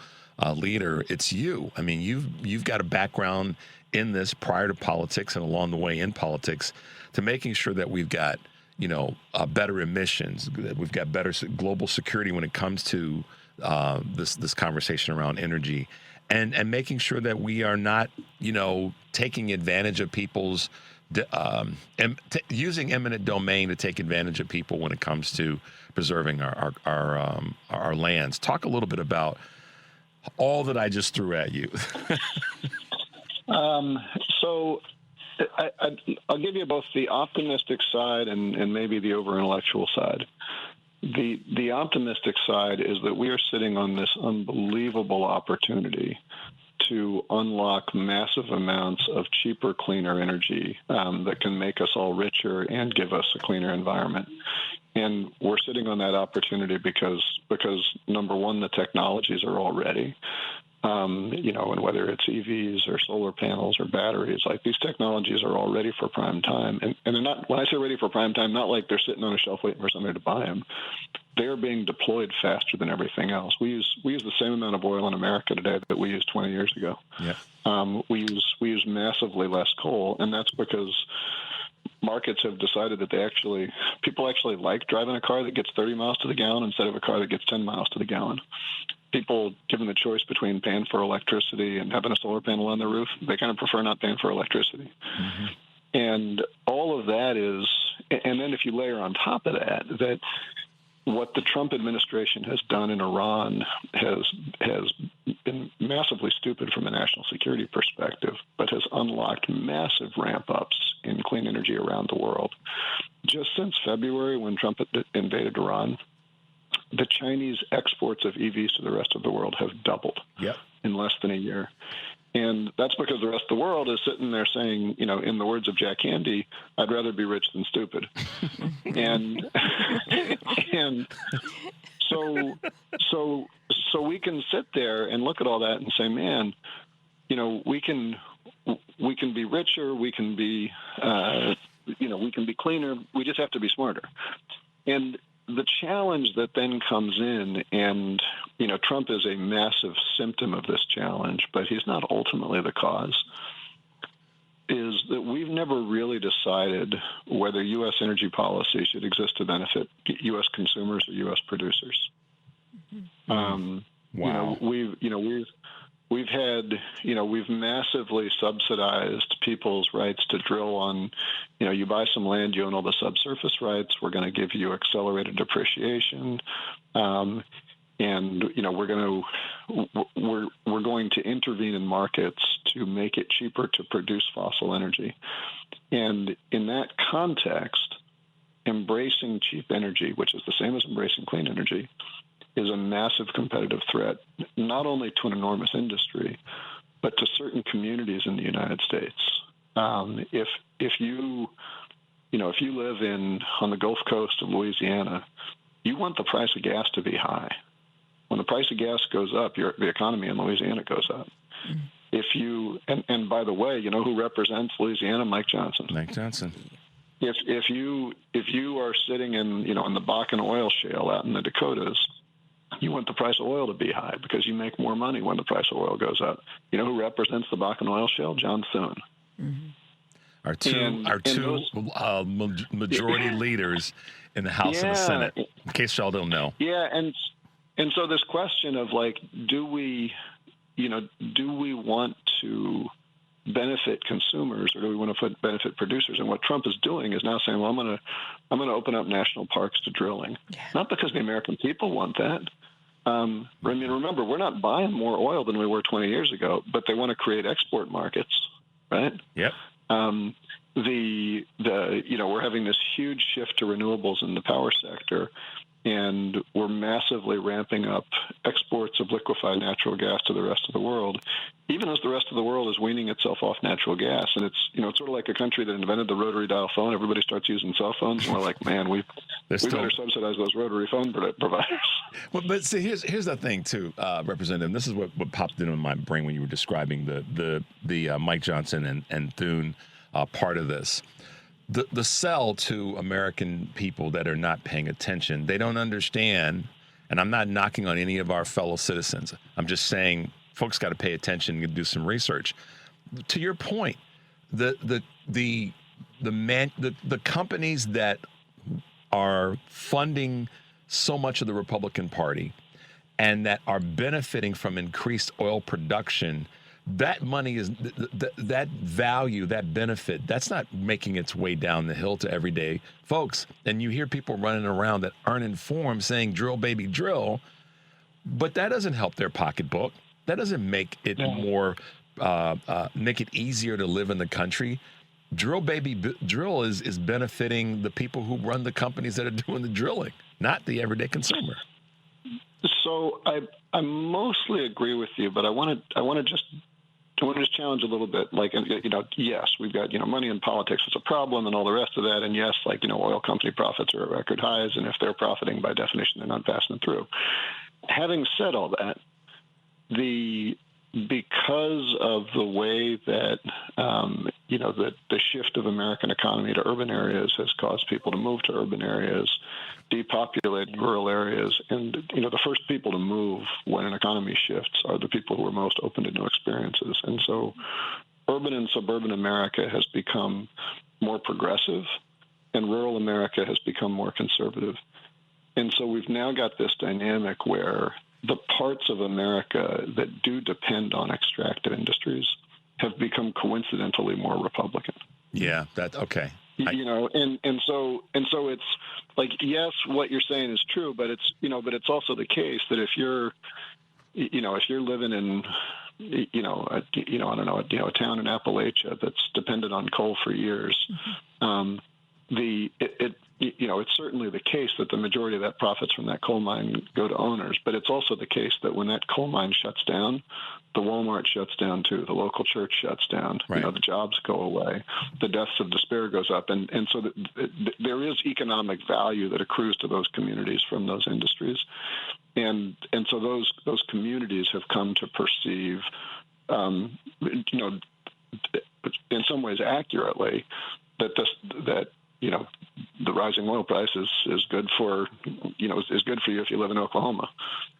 leader, it's you. I mean, you've got a background in this prior to politics and along the way in politics to making sure that we've got, better emissions, that we've got better global security when it comes to this conversation around energy, and making sure that we are not, taking advantage of people's using eminent domain to take advantage of people when it comes to preserving our lands. Talk a little bit about all that I just threw at you. So I'll give you both the optimistic side and maybe the over-intellectual side. The optimistic side is that we are sitting on this unbelievable opportunity to unlock massive amounts of cheaper, cleaner energy that can make us all richer and give us a cleaner environment. And we're sitting on that opportunity because number one, the technologies are all ready. And whether it's EVs or solar panels or batteries, like these technologies are all ready for prime time. And they're not, when I say ready for prime time, not like they're sitting on a shelf waiting for somebody to buy them. They're being deployed faster than everything else. We use the same amount of oil in America today that we used 20 years ago. Yeah. We use massively less coal, and that's because markets have decided that people actually like driving a car that gets 30 miles to the gallon instead of a car that gets 10 miles to the gallon. People, given the choice between paying for electricity and having a solar panel on their roof, they kind of prefer not paying for electricity. Mm-hmm. And all of that is, and then if you layer on top of that what the Trump administration has done in Iran has been massively stupid from a national security perspective, but has unlocked massive ramp-ups in clean energy around the world. Just since February, when Trump invaded Iran, the Chinese exports of EVs to the rest of the world have doubled in less than a year. And that's because the rest of the world is sitting there saying, in the words of Jack Handey, I'd rather be rich than stupid. and so we can sit there and look at all that and say, man, we can be richer, we can be cleaner. We just have to be smarter. And the challenge that then comes in, and, Trump is a massive symptom of this challenge, but he's not ultimately the cause, is that we've never really decided whether U.S. energy policy should exist to benefit U.S. consumers or U.S. producers. Wow. We've massively subsidized people's rights to drill on, you buy some land, you own all the subsurface rights. We're going to give you accelerated depreciation. We're going to intervene in markets to make it cheaper to produce fossil energy. And in that context, embracing cheap energy, which is the same as embracing clean energy, is a massive competitive threat, not only to an enormous industry, but to certain communities in the United States. If you live on the Gulf Coast of Louisiana, you want the price of gas to be high. When the price of gas goes up, the economy in Louisiana goes up. Mm-hmm. And by the way, who represents Louisiana? Mike Johnson. Mike Johnson. If you are sitting in the Bakken oil shale out in the Dakotas, you want the price of oil to be high because you make more money when the price of oil goes up. You know who represents the Bakken oil shale? John Thune. Mm-hmm. Our two majority leaders in the House and the Senate, in case y'all don't know. Yeah, and so this question of do we want to benefit consumers or do we want to benefit producers? And what Trump is doing is now saying, well, I'm going to open up national parks to drilling, not because the American people want that. Remember, we're not buying more oil than we were 20 years ago, but they want to create export markets, right? Yep. We're having this huge shift to renewables in the power sector, and we're massively ramping up exports of liquefied natural gas to the rest of the world, even as the rest of the world is weaning itself off natural gas. And it's, it's sort of like a country that invented the rotary dial phone. Everybody starts using cell phones, and we're like, man, we better subsidize those rotary phone providers. Well, but see, here's the thing too, Representative. This is what popped into my brain when you were describing the Mike Johnson and Thune part of this. The sell to American people that are not paying attention, they don't understand, and I'm not knocking on any of our fellow citizens. I'm just saying folks got to pay attention and do some research. To your point, the companies that are funding so much of the Republican Party and that are benefiting from increased oil production, that money is that value, that benefit, that's not making its way down the hill to everyday folks. And you hear people running around that aren't informed saying drill, baby, drill, but that doesn't help their pocketbook. That doesn't make it more, make it easier to live in the country. Drill, baby, drill is benefiting the people who run the companies that are doing the drilling, not the everyday consumer. So I mostly agree with you, but I want to just challenge a little bit. Like, yes, we've got, money in politics is a problem and all the rest of that. And yes, oil company profits are at record highs. And if they're profiting, by definition, they're not passing through. Having said all that, because of the way that, the shift of American economy to urban areas has caused people to move to urban areas, depopulate rural areas. And, the first people to move when an economy shifts are the people who are most open to new experiences. And so urban and suburban America has become more progressive, and rural America has become more conservative. And so we've now got this dynamic where the parts of America that do depend on extractive industries have become coincidentally more Republican. Yeah, okay. And so it's like, yes, what you're saying is true, but it's also the case that if you're living in, I don't know, a town in Appalachia that's dependent on coal for years, it's certainly the case that the majority of that profits from that coal mine go to owners, but it's also the case that when that coal mine shuts down, the Walmart shuts down too, the local church shuts down, right. The jobs go away, the deaths of despair goes up, and so there is economic value that accrues to those communities from those industries, and so those communities have come to perceive, in some ways accurately, that the rising oil price is good for you if you live in Oklahoma.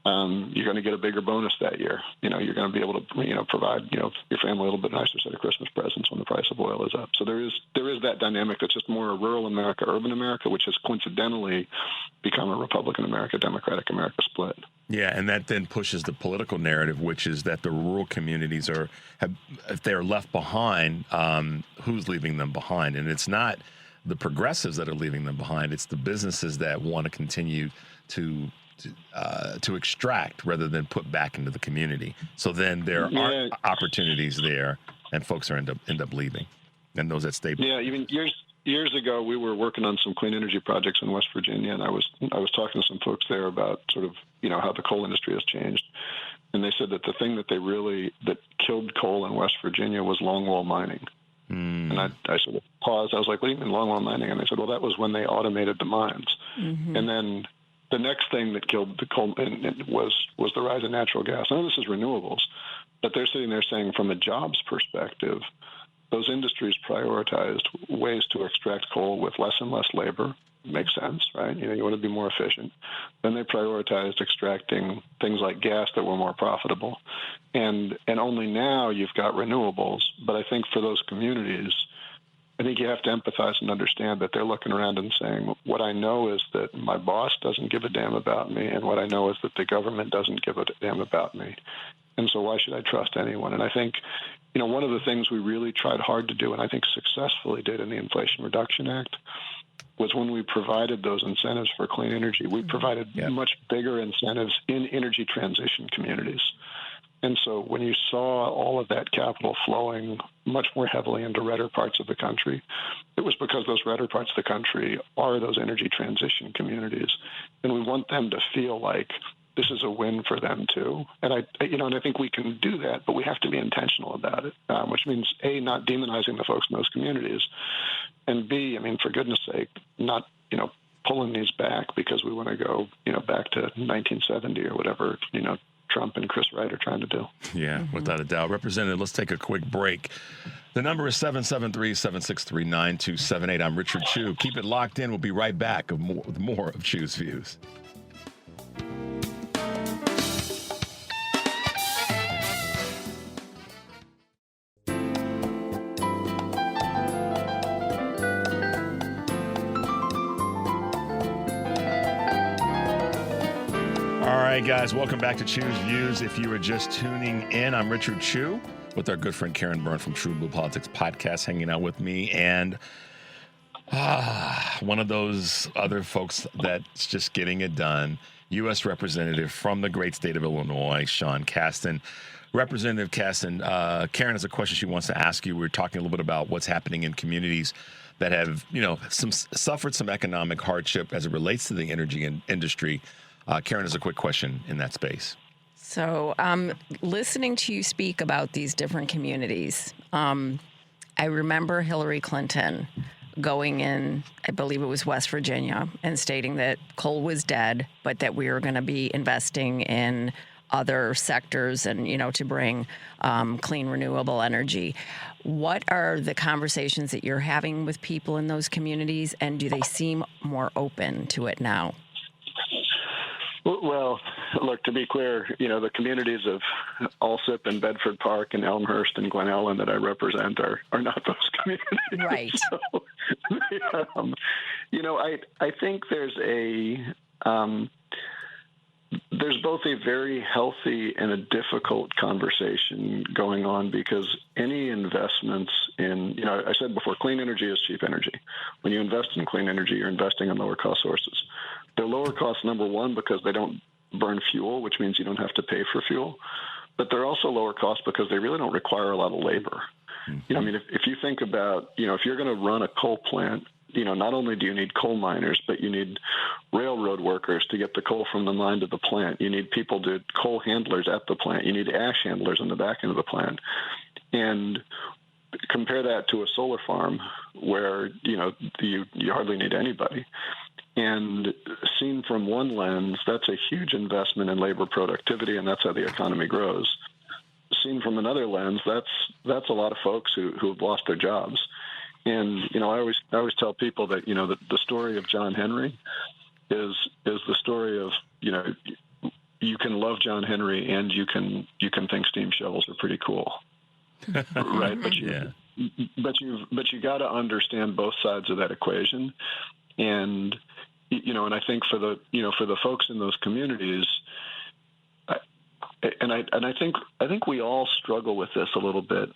You're going to get a bigger bonus that year. You're going to be able to provide your family a little bit nicer set of Christmas presents when the price of oil is up. So there is that dynamic that's just more a rural America, urban America, which has coincidentally become a Republican America, Democratic America split. Yeah, and that then pushes the political narrative, which is that the rural communities if they're left behind, who's leaving them behind? And it's not the progressives that are leaving them behind. It's the businesses that want to continue to extract rather than put back into the community. So then there are opportunities there, and folks end up leaving, and those that stay. Yeah, even years ago, we were working on some clean energy projects in West Virginia, and I was talking to some folks there about sort of how the coal industry has changed, and they said that the thing that killed coal in West Virginia was longwall mining. And I sort of paused. I was like, what do you mean longwall mining? And they said, well, that was when they automated the mines. Mm-hmm. And then the next thing that killed the coal was the rise in natural gas. I know this is renewables, but they're sitting there saying from a jobs perspective, those industries prioritized ways to extract coal with less and less labor. Makes sense, right? You want to be more efficient. Then they prioritized extracting things like gas that were more profitable. And only now you've got renewables. But I think for those communities, I think you have to empathize and understand that they're looking around and saying, what I know is that my boss doesn't give a damn about me, and what I know is that the government doesn't give a damn about me. And so why should I trust anyone? And I think, one of the things we really tried hard to do, and I think successfully did in the Inflation Reduction Act, was when we provided those incentives for clean energy, we provided much bigger incentives in energy transition communities. And so when you saw all of that capital flowing much more heavily into redder parts of the country, it was because those redder parts of the country are those energy transition communities. And we want them to feel like this is a win for them too. And I think we can do that, but we have to be intentional about it, which means A, not demonizing the folks in those communities, and B, I mean, for goodness sake, not, pulling these back because we want to go, back to 1970 or whatever, Trump and Chris Wright are trying to do. Yeah, without a doubt. Representative, let's take a quick break. The number is 773-763-9278. I'm Richard Chew. Keep it locked in. We'll be right back with more of Chew's Views. All right, guys, welcome back to Chew's Views. If you are just tuning in, I'm Richard Chew with our good friend Karen Byrne from True Blue Politics Podcast hanging out with me, and one of those other folks that's just getting it done, U.S. Representative from the great state of Illinois, Sean Casten. Representative Casten, Karen has a question she wants to ask you. We're talking a little bit about what's happening in communities that have, suffered some economic hardship as it relates to the energy industry. Karen has a quick question in that space. So listening to you speak about these different communities, I remember Hillary Clinton going in, I believe it was West Virginia, and stating that coal was dead, but that we were going to be investing in other sectors and, to bring clean, renewable energy. What are the conversations that you're having with people in those communities, and do they seem more open to it now? Well, look, to be clear, the communities of Alsip and Bedford Park and Elmhurst and Glen Ellen that I represent are not those communities. Right. So, I think there's there's both a very healthy and a difficult conversation going on, because any investments in, I said before, clean energy is cheap energy. When you invest in clean energy, you're investing in lower cost sources. They're lower cost, number one, because they don't burn fuel, which means you don't have to pay for fuel. But they're also lower cost because they really don't require a lot of labor. Mm-hmm. If you think about, if you're going to run a coal plant, not only do you need coal miners, but you need railroad workers to get the coal from the mine to the plant. You need coal handlers at the plant. You need ash handlers in the back end of the plant. And compare that to a solar farm where, you hardly need anybody. And seen from one lens, that's a huge investment in labor productivity, and that's how the economy grows. Seen from another lens, that's a lot of folks who have lost their jobs. And I always tell people that the story of John Henry is the story of you can love John Henry and you can think steam shovels are pretty cool, right? But you got to understand both sides of that equation. And and I think for the folks in those communities, I think we all struggle with this a little bit.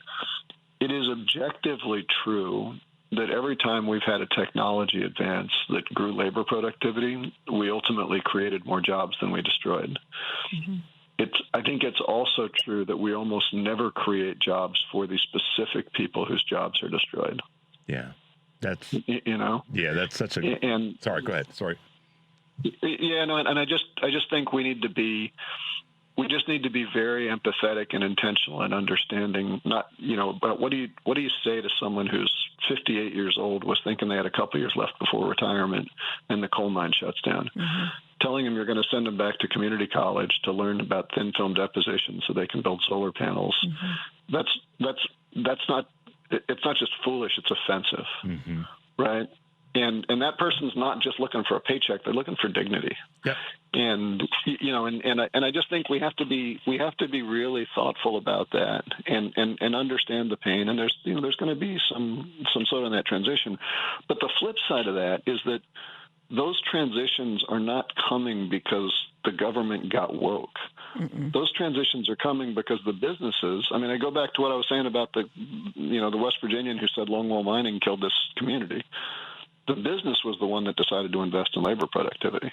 It is objectively true that every time we've had a technology advance that grew labor productivity, we ultimately created more jobs than we destroyed. Mm-hmm. I think it's also true that we almost never create jobs for the specific people whose jobs are destroyed. Yeah. That's that's such a. And sorry, go ahead. Sorry. Yeah, no, and I just think we need to be very empathetic and intentional in understanding. Not but what do you say to someone who's 58 years old, was thinking they had a couple years left before retirement, and the coal mine shuts down? Mm-hmm. Telling them you're going to send them back to community college to learn about thin film deposition so they can build solar panels. Mm-hmm. That's not. It's not just foolish, it's offensive, mm-hmm. right? And that person's not just looking for a paycheck, they're looking for dignity. Yep. And I just think we have to be really thoughtful about that and understand the pain. And there's going to be some sort of that transition. But the flip side of that is that those transitions are not coming because the government got woke. Mm-mm. Those transitions are coming because the businesses, I go back to what I was saying about the West Virginian who said longwall mining killed this community. The business was the one that decided to invest in labor productivity,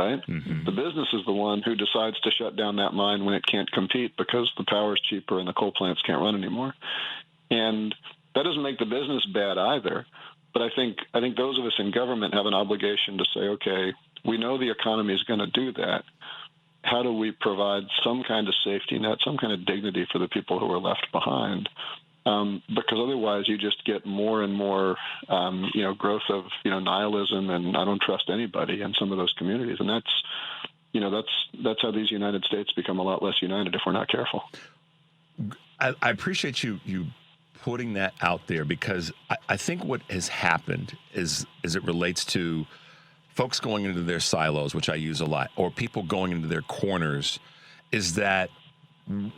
right? Mm-hmm. The business is the one who decides to shut down that mine when it can't compete because the power is cheaper and the coal plants can't run anymore. And that doesn't make the business bad either. But I think those of us in government have an obligation to say, okay, we know the economy is going to do that. How do we provide some kind of safety net, some kind of dignity for the people who are left behind? Because otherwise you just get more and more, growth of, nihilism and I don't trust anybody in some of those communities. And that's how these United States become a lot less united if we're not careful. I appreciate you putting that out there, because I think what has happened is it relates to folks going into their silos, which I use a lot, or people going into their corners, is that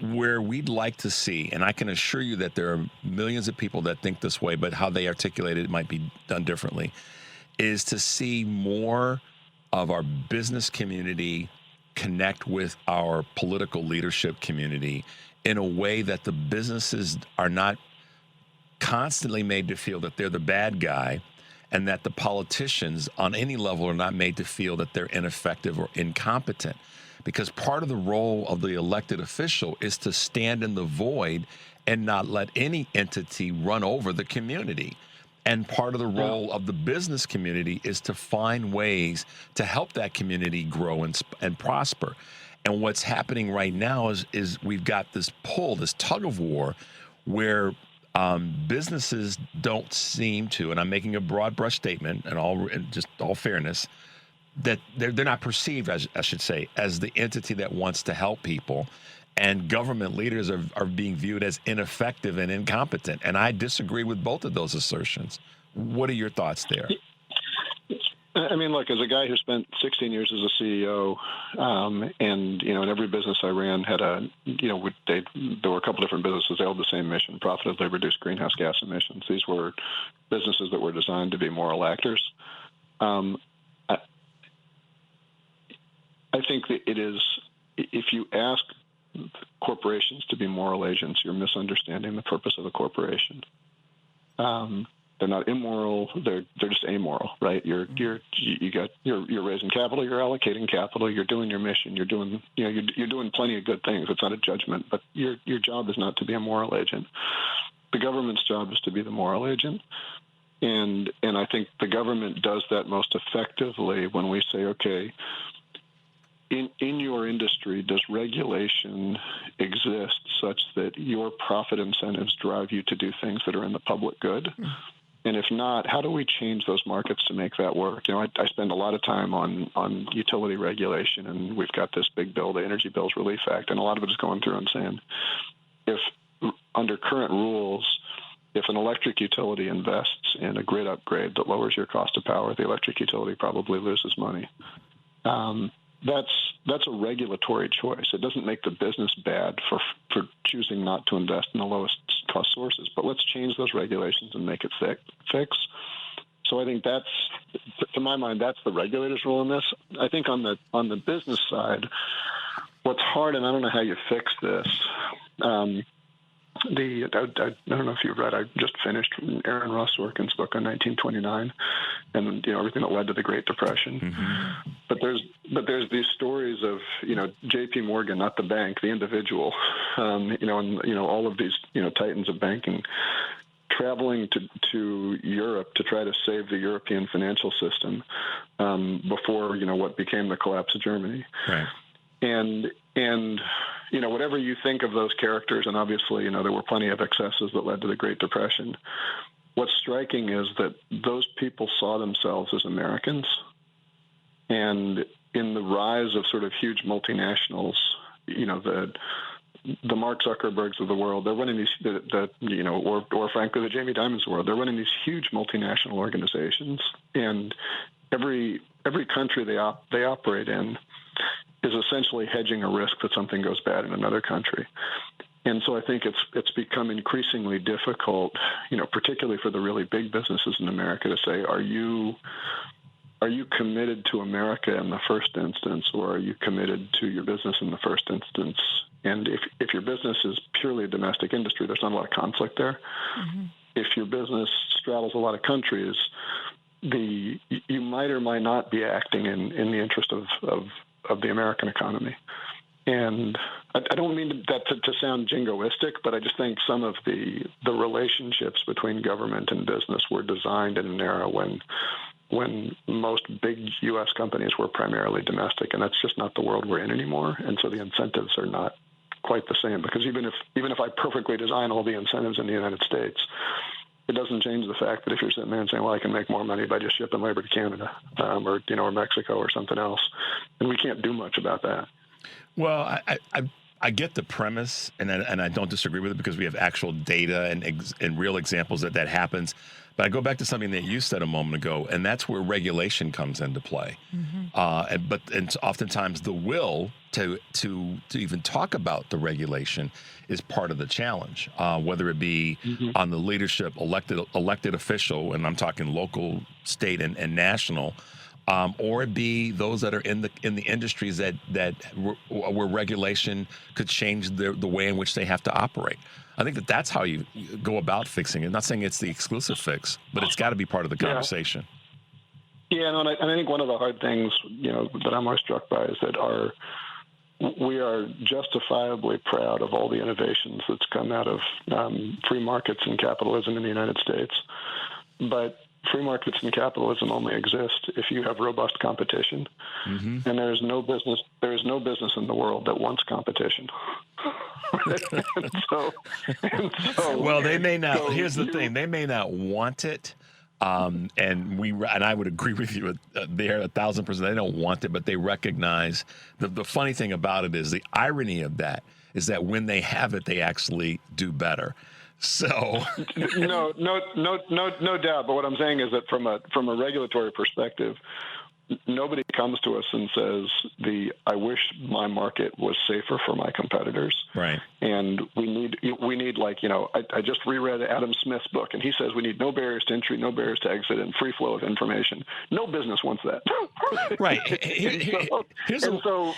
where we'd like to see, and I can assure you that there are millions of people that think this way, but how they articulate it might be done differently, is to see more of our business community connect with our political leadership community in a way that the businesses are not constantly made to feel that they're the bad guy, and that the politicians on any level are not made to feel that they're ineffective or incompetent. Because part of the role of the elected official is to stand in the void and not let any entity run over the community. And part of the role of the business community is to find ways to help that community grow and prosper. And what's happening right now is we've got this pull, this tug of war, where businesses don't seem to, and I'm making a broad brush statement and all fairness, that they're not perceived, as I should say, as the entity that wants to help people, and government leaders are being viewed as ineffective and incompetent. And I disagree with both of those assertions. What are your thoughts there? I mean, look, as a guy who spent 16 years as a CEO, and, in every business I ran had there were a couple different businesses. They all had the same mission: profitably reduce greenhouse gas emissions. These were businesses that were designed to be moral actors. I think that it is, if you ask corporations to be moral agents, you're misunderstanding the purpose of a corporation. They're not immoral; they're just amoral, right? You're raising capital, you're allocating capital, you're doing your mission, you're doing plenty of good things. It's not a judgment, but your job is not to be a moral agent. The government's job is to be the moral agent. And I think the government does that most effectively when we say, okay, in your industry, does regulation exist such that your profit incentives drive you to do things that are in the public good? And if not, how do we change those markets to make that work? I spend a lot of time on utility regulation, and we've got this big bill, the Energy Bills Relief Act, and a lot of it is going through and saying, if under current rules, if an electric utility invests in a grid upgrade that lowers your cost of power, the electric utility probably loses money. That's a regulatory choice. It doesn't make the business bad for choosing not to invest in the lowest cost sources, but let's change those regulations and make it fix. So I think that's, to my mind, that's the regulator's role in this. I think on the business side, what's hard, and I don't know how you fix this, I don't know if you've read, I just finished Aaron Russ Sorkin's book on 1929 and everything that led to the Great Depression. Mm-hmm. But there's these stories of J.P. Morgan, not the bank, the individual, and all of these titans of banking traveling to Europe to try to save the European financial system before what became the collapse of Germany. Right. And whatever you think of those characters, and obviously, there were plenty of excesses that led to the Great Depression. What's striking is that those people saw themselves as Americans. And in the rise of sort of huge multinationals, the Mark Zuckerbergs of the world, they're running these, or frankly, the Jamie Dimons of the world, they're running these huge multinational organizations. And every country they operate in is essentially hedging a risk that something goes bad in another country. And so I think it's become increasingly difficult, particularly for the really big businesses in America, to say, are you committed to America in the first instance, or are you committed to your business in the first instance? And if your business is purely a domestic industry, there's not a lot of conflict there. Mm-hmm. If your business straddles a lot of countries, you might or might not be acting in the interest of the American economy. And I don't mean that to sound jingoistic, but I just think some of the relationships between government and business were designed in an era when most big U.S. companies were primarily domestic, and that's just not the world we're in anymore. And so the incentives are not quite the same, because even if I perfectly design all the incentives in the United States, it doesn't change the fact that if you're sitting there and saying, well, I can make more money by just shipping labor to Canada or Mexico or something else, and we can't do much about that. Well, I get the premise, and I don't disagree with it, because we have actual data and real examples that happens. But I go back to something that you said a moment ago, and that's where regulation comes into play. Mm-hmm. And oftentimes the will to even talk about the regulation is part of the challenge, whether it be on the leadership, elected official, and I'm talking local, state, and national, or it be those that are in the industries where regulation could change the way in which they have to operate. I think that's how you go about fixing it. I'm not saying it's the exclusive fix, but it's got to be part of the conversation. Yeah, no, and I think one of the hard things, that I'm always struck by is that we are justifiably proud of all the innovations that's come out of free markets and capitalism in the United States, but free markets and capitalism only exist if you have robust competition, and there is no business in the world that wants competition. Well, they may not. Here's the thing: they may not want it, and I would agree with you there 1,000%. They don't want it, but they recognize the funny thing about it is the irony of that is that when they have it, they actually do better. So no doubt. But what I'm saying is that from a regulatory perspective, nobody comes to us and says I wish my market was safer for my competitors. Right. And we need I just reread Adam Smith's book, and he says we need no barriers to entry, no barriers to exit, and free flow of information. No business wants that. Right. So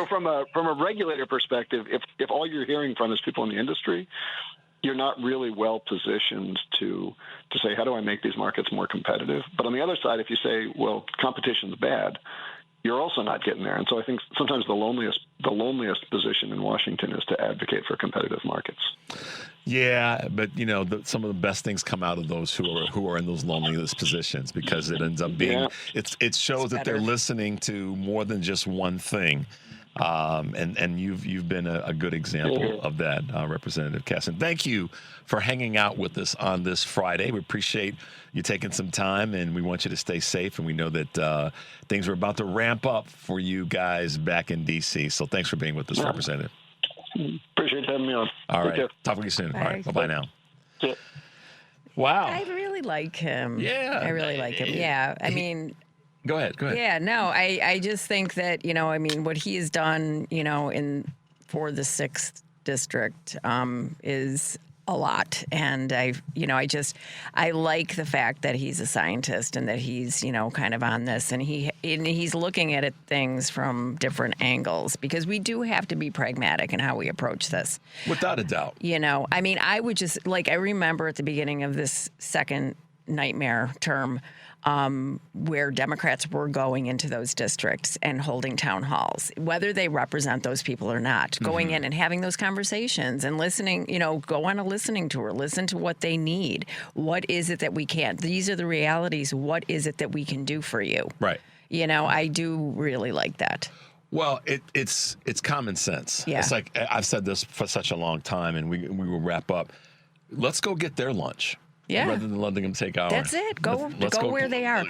from a regulator perspective, if all you're hearing from is people in the industry, you're not really well positioned to say, how do I make these markets more competitive? But on the other side, if you say, well, competition's bad, you're also not getting there. And so I think sometimes the loneliest position in Washington is to advocate for competitive markets. Yeah, but some of the best things come out of those who are in those loneliest positions, because it ends up being it shows that they're listening to more than just one thing. And you've been a good example of that, Representative Casten. Thank you for hanging out with us on this Friday. We appreciate you taking some time, and we want you to stay safe. And we know that things are about to ramp up for you guys back in D.C. So thanks for being with us, Representative. Appreciate having me on. All right. Talk to you soon. All right. Bye-bye now. Yeah. Wow. I really like him. Yeah. I really like him. Yeah. I mean... Go ahead. Yeah, no, I just think that, what he has done, for the 6th district is a lot. And I like the fact that he's a scientist and that he's, kind of on this, and he's looking at things from different angles, because we do have to be pragmatic in how we approach this. Without a doubt. I would just, I remember at the beginning of this second nightmare term, where Democrats were going into those districts and holding town halls, whether they represent those people or not, going in and having those conversations and listening, go on a listening tour, listen to what they need. What is it that we can't? These are the realities. What is it that we can do for you? Right. I do really like that. Well, it's common sense. Yeah. It's like I've said this for such a long time, and we will wrap up. Let's go get their lunch. Yeah. Rather than letting them take ours. That's it. Go where they are.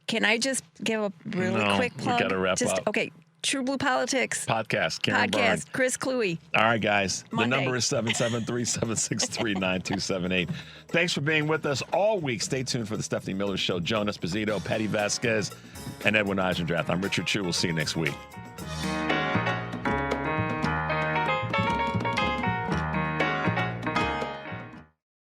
Can I just give a really quick plug? We got to wrap up. Okay. True Blue Politics. Podcast. Karen Byrne. Chris Kluwe. All right, guys. Monday. The number is 773-763-9278. Thanks for being with us all week. Stay tuned for the Stephanie Miller Show. Joan Esposito, Patty Vasquez, and Edwin Eisendrath. I'm Richard Chu. We'll see you next week.